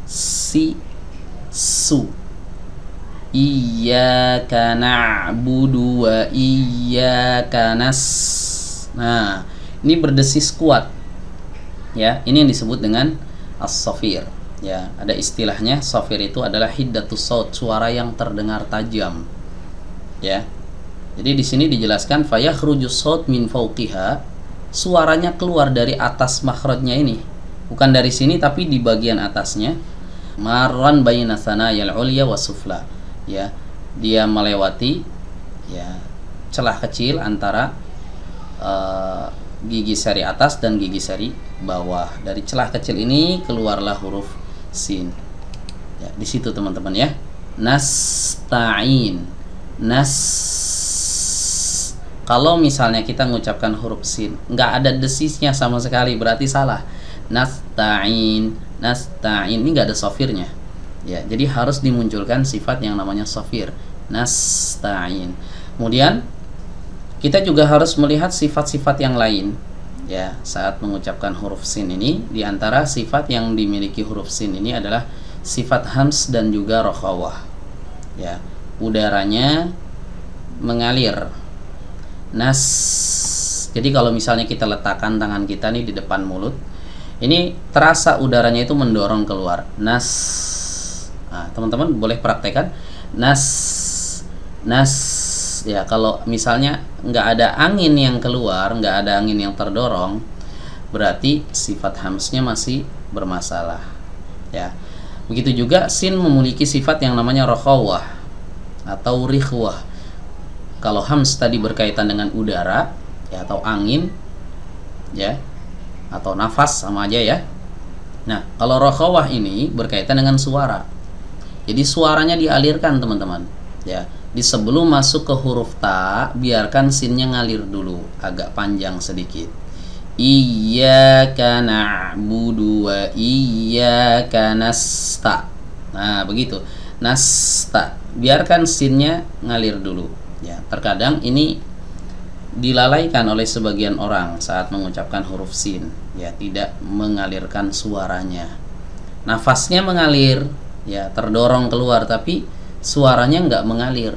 S1: si, su. Iyyaka na'budu wa iyyaka nas. Nah, ini berdesis kuat, ya. Ini yang disebut dengan as-safir, ya. Ada istilahnya, safir itu adalah hiddatus saut, suara yang terdengar tajam, ya. Jadi di sini dijelaskan fayakhruju saut min fawqiha, suaranya keluar dari atas makhrajnya ini, bukan dari sini tapi di bagian atasnya. Marran baina tsanayal ulya wa sufla, ya, dia melewati, ya, celah kecil antara gigi seri atas dan gigi seri bawah. Dari celah kecil ini keluarlah huruf sin, ya, di situ teman-teman, ya. Nasta'in, nas. Kalau misalnya kita mengucapkan huruf sin nggak ada desisnya sama sekali, berarti salah. Nasta'in, nasta'in, ini nggak ada sofirnya, ya. Jadi harus dimunculkan sifat yang namanya sofir, nasta'in. Kemudian kita juga harus melihat sifat-sifat yang lain, ya, saat mengucapkan huruf sin ini. Di antara sifat yang dimiliki huruf sin ini adalah sifat hams dan juga rokhawah, ya, udaranya mengalir. Nas. Jadi kalau misalnya kita letakkan tangan kita nih di depan mulut, ini terasa udaranya itu mendorong keluar. Nas. Nah, teman-teman boleh praktekkan. Nas, nas. Ya, kalau misalnya nggak ada angin yang keluar, nggak ada angin yang terdorong, berarti sifat hamsnya masih bermasalah, ya. Begitu juga sin memiliki sifat yang namanya rokhawah atau rikhwah. Kalau hams tadi berkaitan dengan udara, ya, atau angin, ya, atau nafas, sama aja, ya. Nah, kalau rokhawah ini berkaitan dengan suara. Jadi suaranya dialirkan, teman-teman, ya. Di sebelum masuk ke huruf ta, biarkan sinnya ngalir dulu, agak panjang sedikit. Iyyaka na'budu wa iyyaka nasta. Nah, begitu. Nasta. Biarkan sinnya ngalir dulu, ya. Terkadang ini dilalaikan oleh sebagian orang saat mengucapkan huruf sin, ya, tidak mengalirkan suaranya. Nafasnya mengalir, ya, terdorong keluar, tapi suaranya nggak mengalir.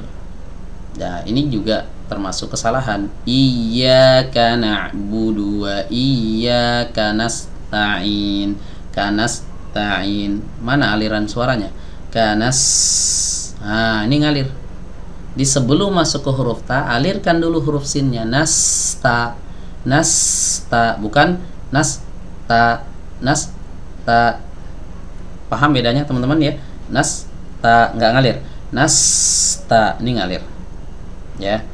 S1: Nah, ini juga termasuk kesalahan. Iyyaka na'budu wa iyyaka nasta'in. Kanasta'in. Mana aliran suaranya? Kanas. Nah, ini ngalir. Di sebelum masuk ke huruf ta, alirkan dulu huruf sinnya. Nasta. Nasta, bukan nasta. Nasta. Paham bedanya, teman-teman, ya? Nasta nggak ngalir. Nasta ini ngalir, ya.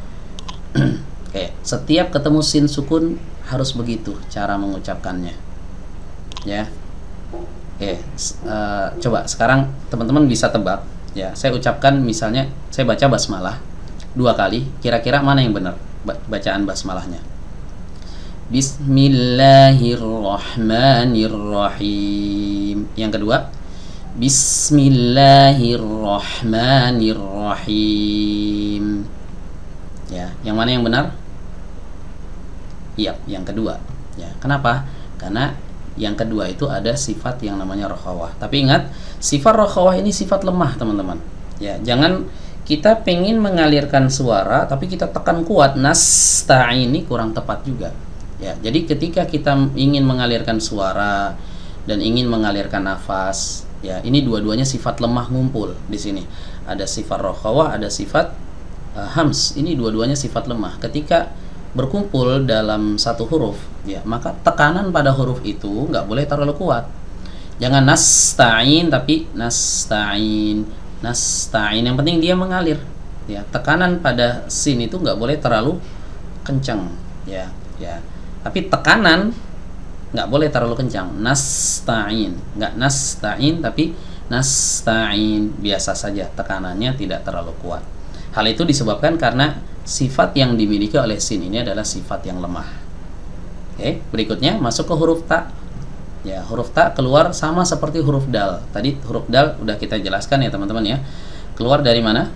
S1: Oke, setiap ketemu sin sukun harus begitu cara mengucapkannya, ya. Oke, coba sekarang teman-teman bisa tebak, ya. Saya ucapkan, misalnya saya baca basmalah 2 kali, kira-kira mana yang benar bacaan basmalahnya? Bismillahirrahmanirrahim. Yang kedua, Bismillahirrahmanirrahim. Ya, yang mana yang benar? Iya, yang kedua. Ya, kenapa? Karena yang kedua itu ada sifat yang namanya rokhawah. Tapi ingat, sifat rokhawah ini sifat lemah, teman-teman. Ya, jangan kita pengen mengalirkan suara tapi kita tekan kuat. Nasta'in ini kurang tepat juga. Ya, jadi ketika kita ingin mengalirkan suara dan ingin mengalirkan nafas, ya, ini dua-duanya sifat lemah ngumpul di sini. Ada sifat rokhawah, ada sifat hams. Ini dua-duanya sifat lemah. Ketika berkumpul dalam satu huruf, ya, maka tekanan pada huruf itu nggak boleh terlalu kuat. Jangan nasta'in tapi nasta'in, nasta'in. Yang penting dia mengalir. Ya, tekanan pada sin itu nggak boleh terlalu kencang. Ya, ya. Tapi tekanan nggak boleh terlalu kencang. Nasta'in, nggak nasta'in tapi nasta'in, biasa saja, tekanannya tidak terlalu kuat. Hal itu disebabkan karena sifat yang dimiliki oleh sin ini adalah sifat yang lemah. Oke, berikutnya masuk ke huruf ta. Ya, huruf ta keluar sama seperti huruf dal. Tadi huruf dal udah kita jelaskan ya teman-teman ya. Keluar dari mana?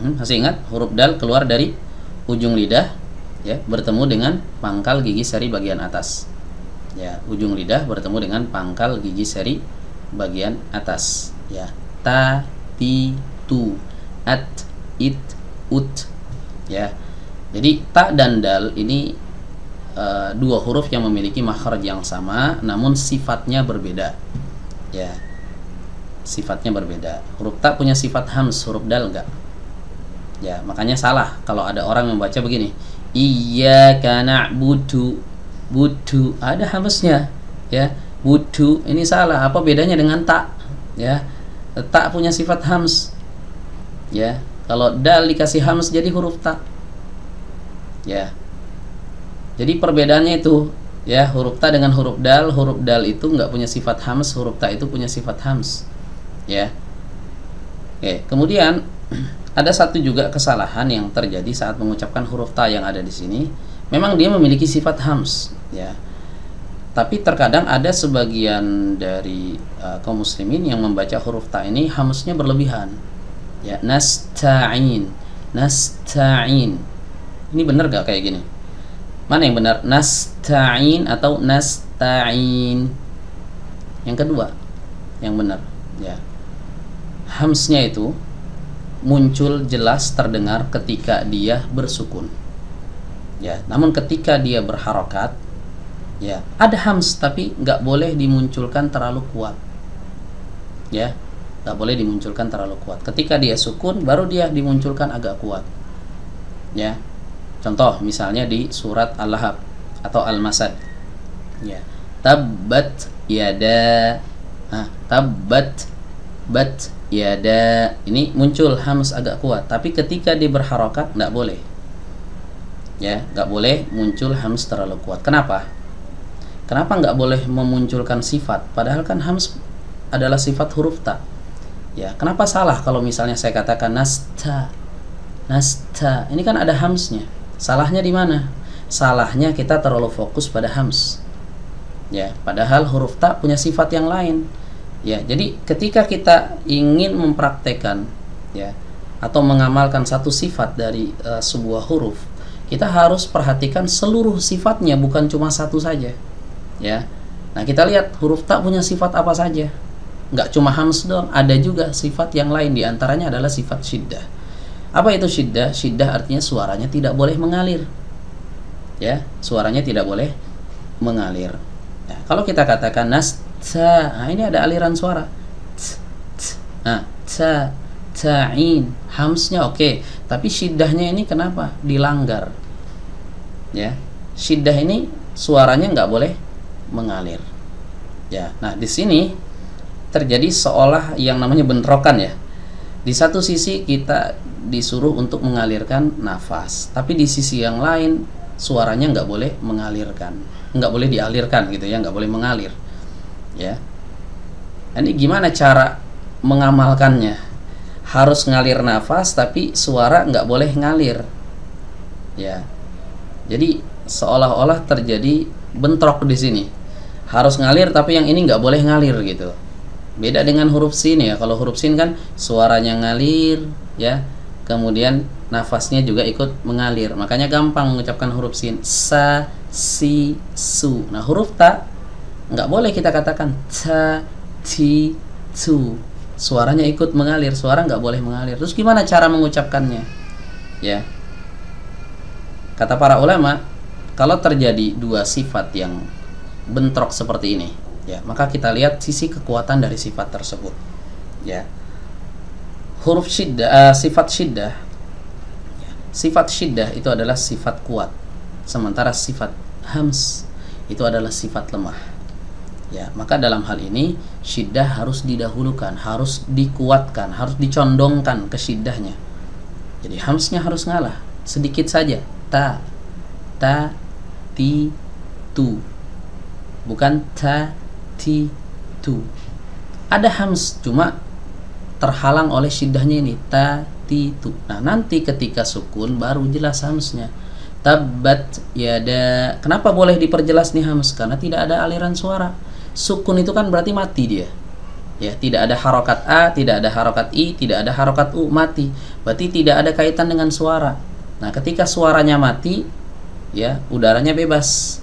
S1: Masih ingat? Huruf dal keluar dari ujung lidah, ya, bertemu dengan pangkal gigi seri bagian atas. Ya, ujung lidah bertemu dengan pangkal gigi seri bagian atas. Ya, ta, ti, tu, at, it, ut. Ya, jadi ta dan dal ini dua huruf yang memiliki makhraj yang sama namun sifatnya berbeda. Ya, sifatnya berbeda. Huruf ta punya sifat hams, huruf dal enggak. Ya, makanya salah kalau ada orang membaca begini, iyyaka na'budu, budu, ada hamsnya, ya, budu. Ini salah. Apa bedanya dengan ta? Ya, ta punya sifat hams. Ya, kalau dal dikasih hams jadi huruf ta. Ya, jadi perbedaannya itu, ya, huruf ta dengan huruf dal itu nggak punya sifat hams, huruf ta itu punya sifat hams. Ya, oke. Kemudian ada satu juga kesalahan yang terjadi saat mengucapkan huruf ta yang ada di sini. Memang dia memiliki sifat hams, ya. Tapi terkadang ada sebagian dari kaum muslimin yang membaca huruf ta ini hamsnya berlebihan. Ya, nasta'in, nasta'in. Ini benar gak kayak gini? Mana yang benar? Nasta'in atau nasta'in? Yang kedua yang benar, ya. Hamsnya itu muncul jelas terdengar ketika dia bersukun. Ya, namun ketika dia berharokat, ya, ada hams tapi nggak boleh dimunculkan terlalu kuat. Ya, nggak boleh dimunculkan terlalu kuat. Ketika dia sukun baru dia dimunculkan agak kuat. Ya, contoh misalnya di surat Al-Lahab atau Al-Masad. Ya, tabbat yada, tabbat bat yada, ini muncul hams agak kuat. Tapi ketika dia berharokat nggak boleh. Ya, nggak boleh muncul hams terlalu kuat. Kenapa? Kenapa nggak boleh memunculkan sifat? Padahal kan hams adalah sifat huruf ta. Ya, kenapa salah kalau misalnya saya katakan nasta, nasta? Ini kan ada hamsnya. Salahnya di mana? Salahnya kita terlalu fokus pada hams. Ya, padahal huruf ta punya sifat yang lain. Ya, jadi ketika kita ingin mempraktekkan, ya, atau mengamalkan satu sifat dari sebuah huruf, kita harus perhatikan seluruh sifatnya, bukan cuma satu saja. Ya, nah kita lihat huruf ta punya sifat apa saja. Nggak cuma hams doang, ada juga sifat yang lain. Di antaranya adalah sifat syiddah. Apa itu syiddah? Syiddah artinya suaranya tidak boleh mengalir. Ya, suaranya tidak boleh mengalir. Nah, kalau kita katakan nasta, nah ini ada aliran suara. Nah, ta, ta'in, hamsnya oke, tapi syiddahnya ini kenapa dilanggar? Ya, syiddah ini suaranya nggak boleh mengalir. Ya, nah di sini terjadi seolah yang namanya bentrokan, ya. Di satu sisi kita disuruh untuk mengalirkan nafas, tapi di sisi yang lain suaranya nggak boleh mengalirkan, nggak boleh dialirkan gitu ya, nggak boleh mengalir. Ya, ini gimana cara mengamalkannya? Harus ngalir nafas tapi suara nggak boleh ngalir. Ya, jadi seolah-olah terjadi bentrok di sini. Harus ngalir tapi yang ini nggak boleh ngalir gitu. Beda dengan huruf sin, ya. Kalau huruf sin kan suaranya ngalir, ya, kemudian nafasnya juga ikut mengalir, makanya gampang mengucapkan huruf sin. Sa, si, su. Nah huruf ta nggak boleh kita katakan ta, ti, tu, suaranya ikut mengalir, suara nggak boleh mengalir. Terus gimana cara mengucapkannya? Ya, kata para ulama, kalau terjadi dua sifat yang bentrok seperti ini, ya, maka kita lihat sisi kekuatan dari sifat tersebut. Ya, huruf syiddah, sifat syiddah, sifat syiddah itu adalah sifat kuat, sementara sifat hams itu adalah sifat lemah. Ya, maka dalam hal ini syiddah harus didahulukan, harus dikuatkan, harus dicondongkan ke syiddahnya. Jadi hamsnya harus ngalah sedikit saja. Ta, ta, ti, tu, bukan ta, ti, tu. Ada hams cuma terhalang oleh syiddahnya ini, ta, ti, tu. Nah nanti ketika sukun baru jelas hamsnya. Tabbat yada. Kenapa boleh diperjelas nih hams? Karena tidak ada aliran suara. Sukun itu kan berarti mati dia. Ya, tidak ada harokat a, tidak ada harokat i, tidak ada harokat u, mati. Berarti tidak ada kaitan dengan suara. Nah ketika suaranya mati, ya udaranya bebas,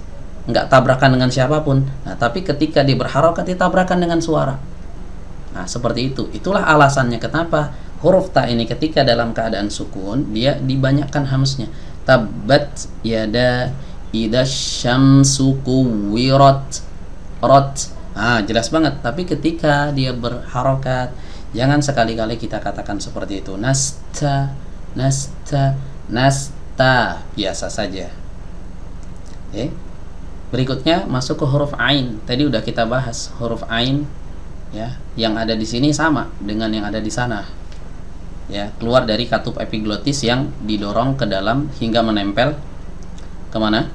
S1: nggak tabrakan dengan siapapun. Nah tapi ketika dia berharokat, ditabrakan dengan suara. Nah seperti itu. Itulah alasannya kenapa huruf ta ini ketika dalam keadaan sukun dia dibanyakkan hamsnya. Tabbat yada idza syamsu kuwirat. Rot. Ah, jelas banget. Tapi ketika dia berharokat, jangan sekali-kali kita katakan seperti itu. Nasta, nasta, nasta. Biasa saja. Oke. Berikutnya masuk ke huruf ain. Tadi udah kita bahas huruf ain. Ya, yang ada di sini sama dengan yang ada di sana. Ya, keluar dari katup epiglotis yang didorong ke dalam hingga menempel kemana?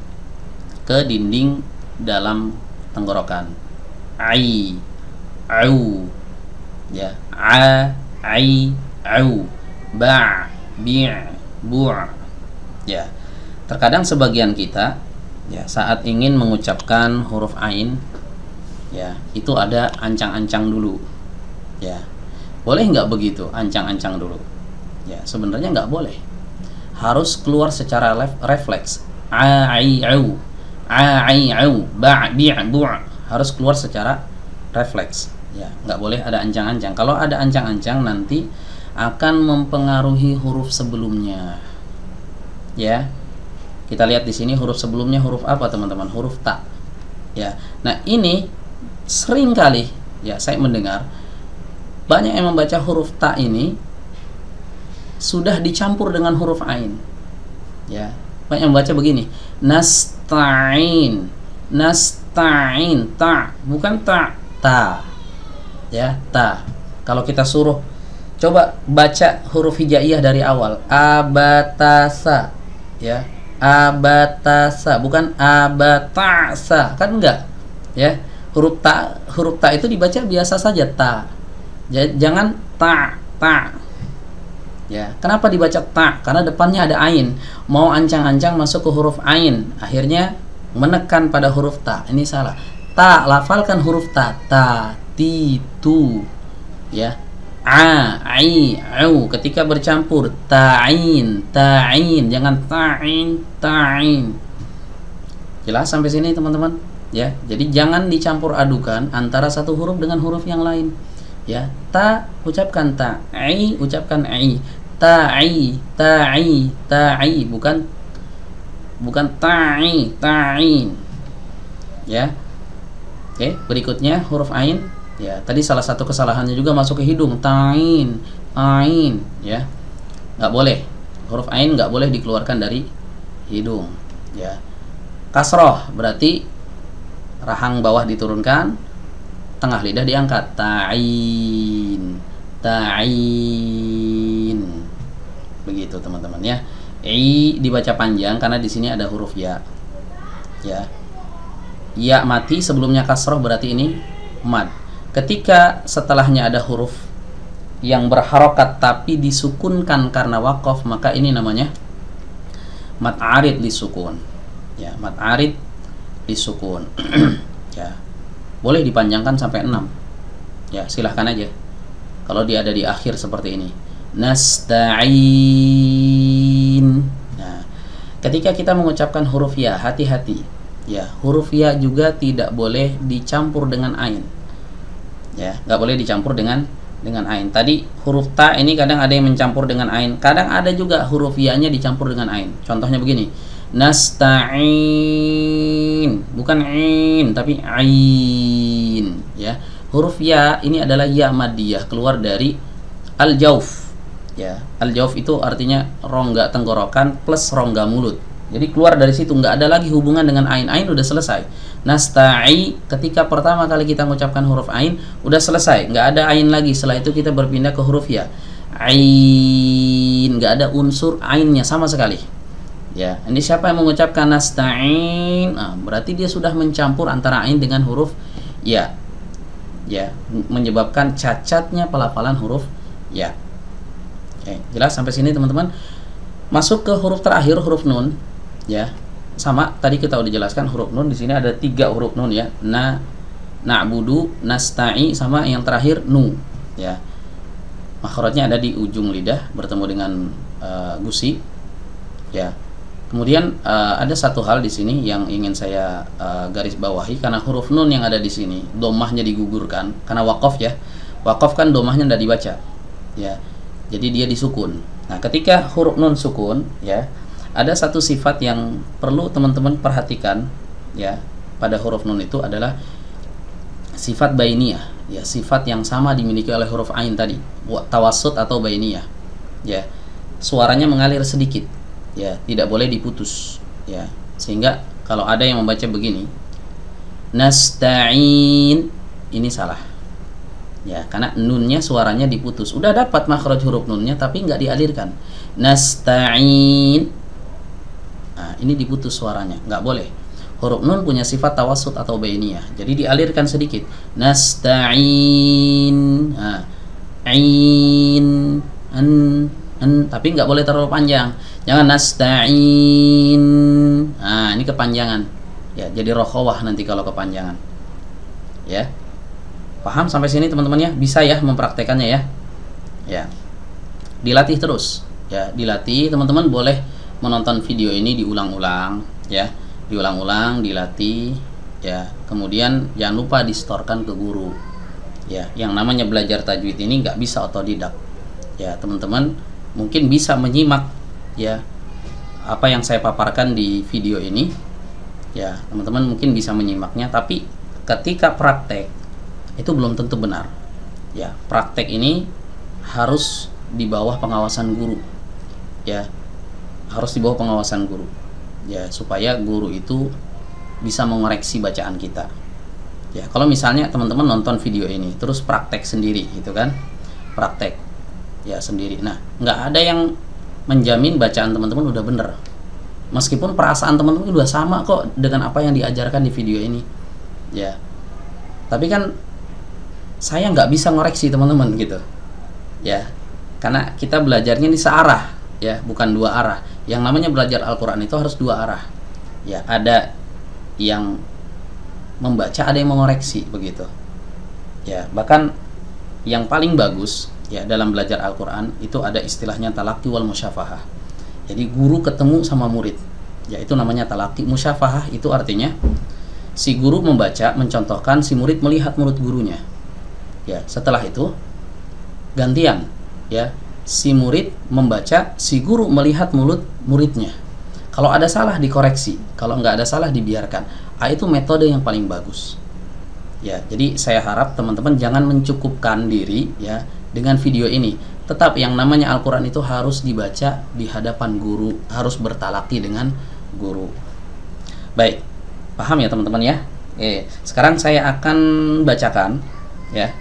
S1: Ke dinding dalam tenggorokan. Ai, au, ya, a, ai, au, ba, bi', bu'. Ya, terkadang sebagian kita ya saat ingin mengucapkan huruf ain, ya itu ada ancang-ancang dulu. Ya, boleh nggak begitu ancang-ancang dulu? Ya sebenarnya nggak boleh, harus keluar secara refleks. A, ai, au, a, ai, au, ba, bi', bu', harus keluar secara refleks. Ya nggak boleh ada ancang-ancang. Kalau ada ancang-ancang nanti akan mempengaruhi huruf sebelumnya. Ya, kita lihat di sini huruf sebelumnya huruf apa teman-teman? Huruf ta. Ya, nah ini sering kali ya saya mendengar banyak yang membaca huruf ta ini sudah dicampur dengan huruf ain. Ya, banyak yang membaca begini, nasta'in, nasta'in, ta, bukan ta, ta. Ya, ta. Kalau kita suruh coba baca huruf hijaiyah dari awal, abatasa, ya, abatasa, bukan abatasa, kan enggak? Ya, huruf ta itu dibaca biasa saja, ta. Jangan ta, ta. Ya, kenapa dibaca ta? Karena depannya ada ain. Mau ancang-ancang masuk ke huruf ain, akhirnya menekan pada huruf ta. Ini salah. Ta, lafalkan huruf ta, ta, ti, tu. Ya. A, ai, au, ketika bercampur ta'in, ta'in, jangan ta'in, ta'in. Jelas sampai sini teman-teman? Ya, jadi jangan dicampur adukan antara satu huruf dengan huruf yang lain. Ya, ta ucapkan ta, ai ucapkan ai, ta'i, ta'i, ta'i, bukan ta'i, ta'in. Ya. Oke, berikutnya huruf ain. Ya, tadi salah satu kesalahannya juga masuk ke hidung, ta'in, ain, ya. Nggak boleh. Huruf ain nggak boleh dikeluarkan dari hidung, ya. Kasroh berarti rahang bawah diturunkan, tengah lidah diangkat, ta'in, ta'in. Begitu teman-teman ya. I dibaca panjang karena di sini ada huruf ya. Ya. Ya mati sebelumnya kasroh berarti ini mad. Ketika setelahnya ada huruf yang berharokat tapi disukunkan karena waqaf, maka ini namanya mad arid disukun. Ya, mad arid disukun. Ya. Boleh dipanjangkan sampai 6. Ya, silahkan aja. Kalau dia ada di akhir seperti ini. nasta'in. Nah, ketika kita mengucapkan huruf ya, hati-hati. Ya, huruf ya juga tidak boleh dicampur dengan ain. Ya, nggak boleh dicampur dengan ain. Tadi huruf ta ini kadang ada yang mencampur dengan ain, kadang ada juga huruf ya-nya dicampur dengan ain. Contohnya begini, nasta'in, bukan ain tapi ain. Ya, huruf ya ini adalah ya madiyah, keluar dari al-jauf. Ya, al-jauf itu artinya rongga tenggorokan plus rongga mulut. Jadi keluar dari situ, nggak ada lagi hubungan dengan ain. Ain udah selesai. Nasta'i, ketika pertama kali kita mengucapkan huruf ain, udah selesai, nggak ada ain lagi. Setelah itu kita berpindah ke huruf ya. Ain, nggak ada unsur ainnya sama sekali. Ya, ini siapa yang mengucapkan nasta'in? Nah, berarti dia sudah mencampur antara ain dengan huruf ya. Ya, menyebabkan cacatnya pelafalan huruf ya. Oke, jelas sampai sini teman-teman? Masuk ke huruf terakhir, huruf nun. Ya, sama tadi kita udah jelaskan huruf nun. Di sini ada 3 huruf nun ya. Na'budu, nasta'i, sama yang terakhir nu. Ya, makhrajnya ada di ujung lidah bertemu dengan gusi. Ya, kemudian ada satu hal di sini yang ingin saya garis bawahi, karena huruf nun yang ada di sini domahnya digugurkan karena waqaf ya. Waqaf kan domahnya tidak dibaca. Ya, jadi dia disukun. Nah, ketika huruf nun sukun ya, ada satu sifat yang perlu teman-teman perhatikan ya pada huruf nun itu adalah sifat bainiyah ya, sifat yang sama dimiliki oleh huruf ain tadi, tawassut atau bainiyah ya. Suaranya mengalir sedikit ya, tidak boleh diputus ya, sehingga kalau ada yang membaca begini nasta'in, ini salah ya, karena nunnya suaranya diputus. Udah dapat makhraj huruf nunnya tapi nggak dialirkan. Nasta'in, nah, ini diputus suaranya, nggak boleh. Huruf nun punya sifat tawassut atau bainiyah, jadi dialirkan sedikit. Nasta'in, nah, ain, an, tapi nggak boleh terlalu panjang. Jangan nasta'in, nah ini kepanjangan ya, jadi rokhawah nanti kalau kepanjangan ya. Paham sampai sini teman-teman ya? Bisa ya mempraktekannya ya. Ya, dilatih terus ya, dilatih. Teman-teman boleh menonton video ini diulang-ulang ya, diulang-ulang, dilatih ya. Kemudian jangan lupa distorkan ke guru ya. Yang namanya belajar tajwid ini nggak bisa otodidak ya. Teman-teman mungkin bisa menyimak ya apa yang saya paparkan di video ini ya. Teman-teman mungkin bisa menyimaknya, tapi ketika praktek itu belum tentu benar ya. Praktek ini harus di bawah pengawasan guru ya, harus di bawah pengawasan guru ya, supaya guru itu bisa mengoreksi bacaan kita ya. Kalau misalnya teman-teman nonton video ini terus praktek sendiri gitu kan, praktek ya sendiri, nah nggak ada yang menjamin bacaan teman-teman udah bener, meskipun perasaan teman-teman udah sama kok dengan apa yang diajarkan di video ini ya. Tapi kan saya nggak bisa ngoreksi teman-teman gitu ya, karena kita belajarnya ini searah ya, bukan 2 arah. Yang namanya belajar Al-Quran itu harus 2 arah ya, ada yang membaca, ada yang mengoreksi begitu ya. Bahkan yang paling bagus ya dalam belajar Al-Quran itu ada istilahnya talaqi wal musyafahah. Jadi guru ketemu sama murid ya, itu namanya talaqi. Musyafahah itu artinya si guru membaca, mencontohkan, si murid melihat murid gurunya ya. Setelah itu gantian ya, si murid membaca, si guru melihat muridnya. Kalau ada salah dikoreksi, kalau nggak ada salah dibiarkan. Itu metode yang paling bagus ya. Jadi saya harap teman-teman jangan mencukupkan diri ya dengan video ini. Tetap yang namanya Al-Quran itu harus dibaca di hadapan guru, harus bertalaki dengan guru. Baik, paham ya teman-teman ya? Sekarang saya akan bacakan ya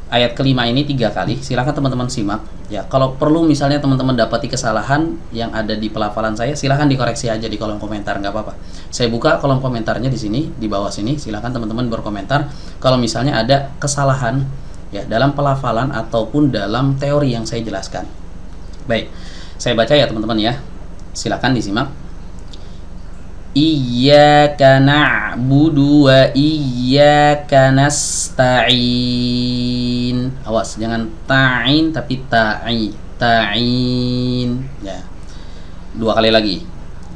S1: ayat kelima ini 3 kali. Silahkan teman-teman simak ya. Kalau perlu misalnya teman-teman dapati kesalahan yang ada di pelafalan saya, silahkan dikoreksi aja di kolom komentar, nggak apa-apa. Saya buka kolom komentarnya di sini, di bawah sini. Silahkan teman-teman berkomentar kalau misalnya ada kesalahan ya dalam pelafalan ataupun dalam teori yang saya jelaskan. Baik, saya baca ya teman-teman ya. Silahkan disimak. Iyyaka na'budu wa iyyaka nasta'in. Awas, jangan ta'in tapi ta'i. nasta'in. Ya. Dua kali lagi.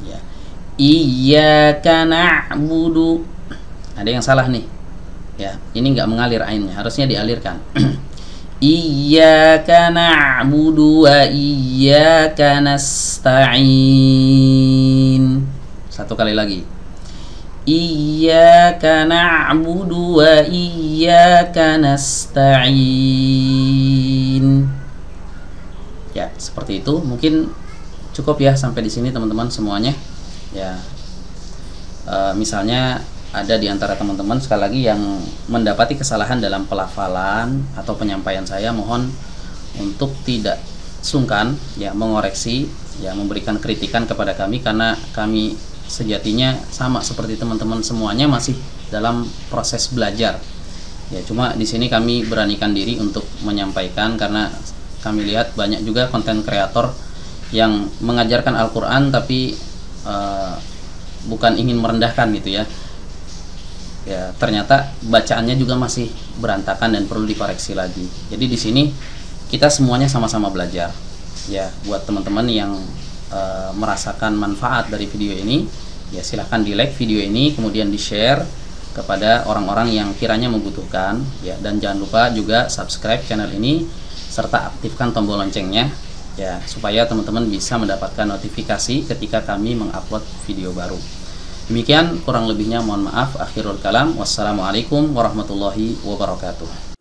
S1: Ya. Iyyaka na'budu. Ada yang salah nih. Ya, ini nggak mengalir ainnya, harusnya dialirkan. Iyyaka na'budu wa iyyaka nasta'in. Satu kali lagi. Iyyaka na'budu wa iyyaka nasta'in. Ya, seperti itu. Mungkin cukup ya sampai di sini teman-teman semuanya. Ya. Misalnya ada di antara teman-teman sekali lagi yang mendapati kesalahan dalam pelafalan atau penyampaian saya, mohon untuk tidak sungkan ya mengoreksi, ya memberikan kritikan kepada kami, karena kami sejatinya sama seperti teman-teman semuanya masih dalam proses belajar. Ya, cuma di sini kami beranikan diri untuk menyampaikan karena kami lihat banyak juga konten kreator yang mengajarkan Al-Qur'an tapi bukan ingin merendahkan gitu ya. Ya, ternyata bacaannya juga masih berantakan dan perlu dikoreksi lagi. Jadi di sini kita semuanya sama-sama belajar. Ya, buat teman-teman yang merasakan manfaat dari video ini, ya silahkan di-like video ini, kemudian di-share kepada orang-orang yang kiranya membutuhkan, ya, dan jangan lupa juga subscribe channel ini serta aktifkan tombol loncengnya, ya, supaya teman-teman bisa mendapatkan notifikasi ketika kami mengupload video baru. Demikian kurang lebihnya, mohon maaf. Akhirul kalam, wassalamualaikum warahmatullahi wabarakatuh.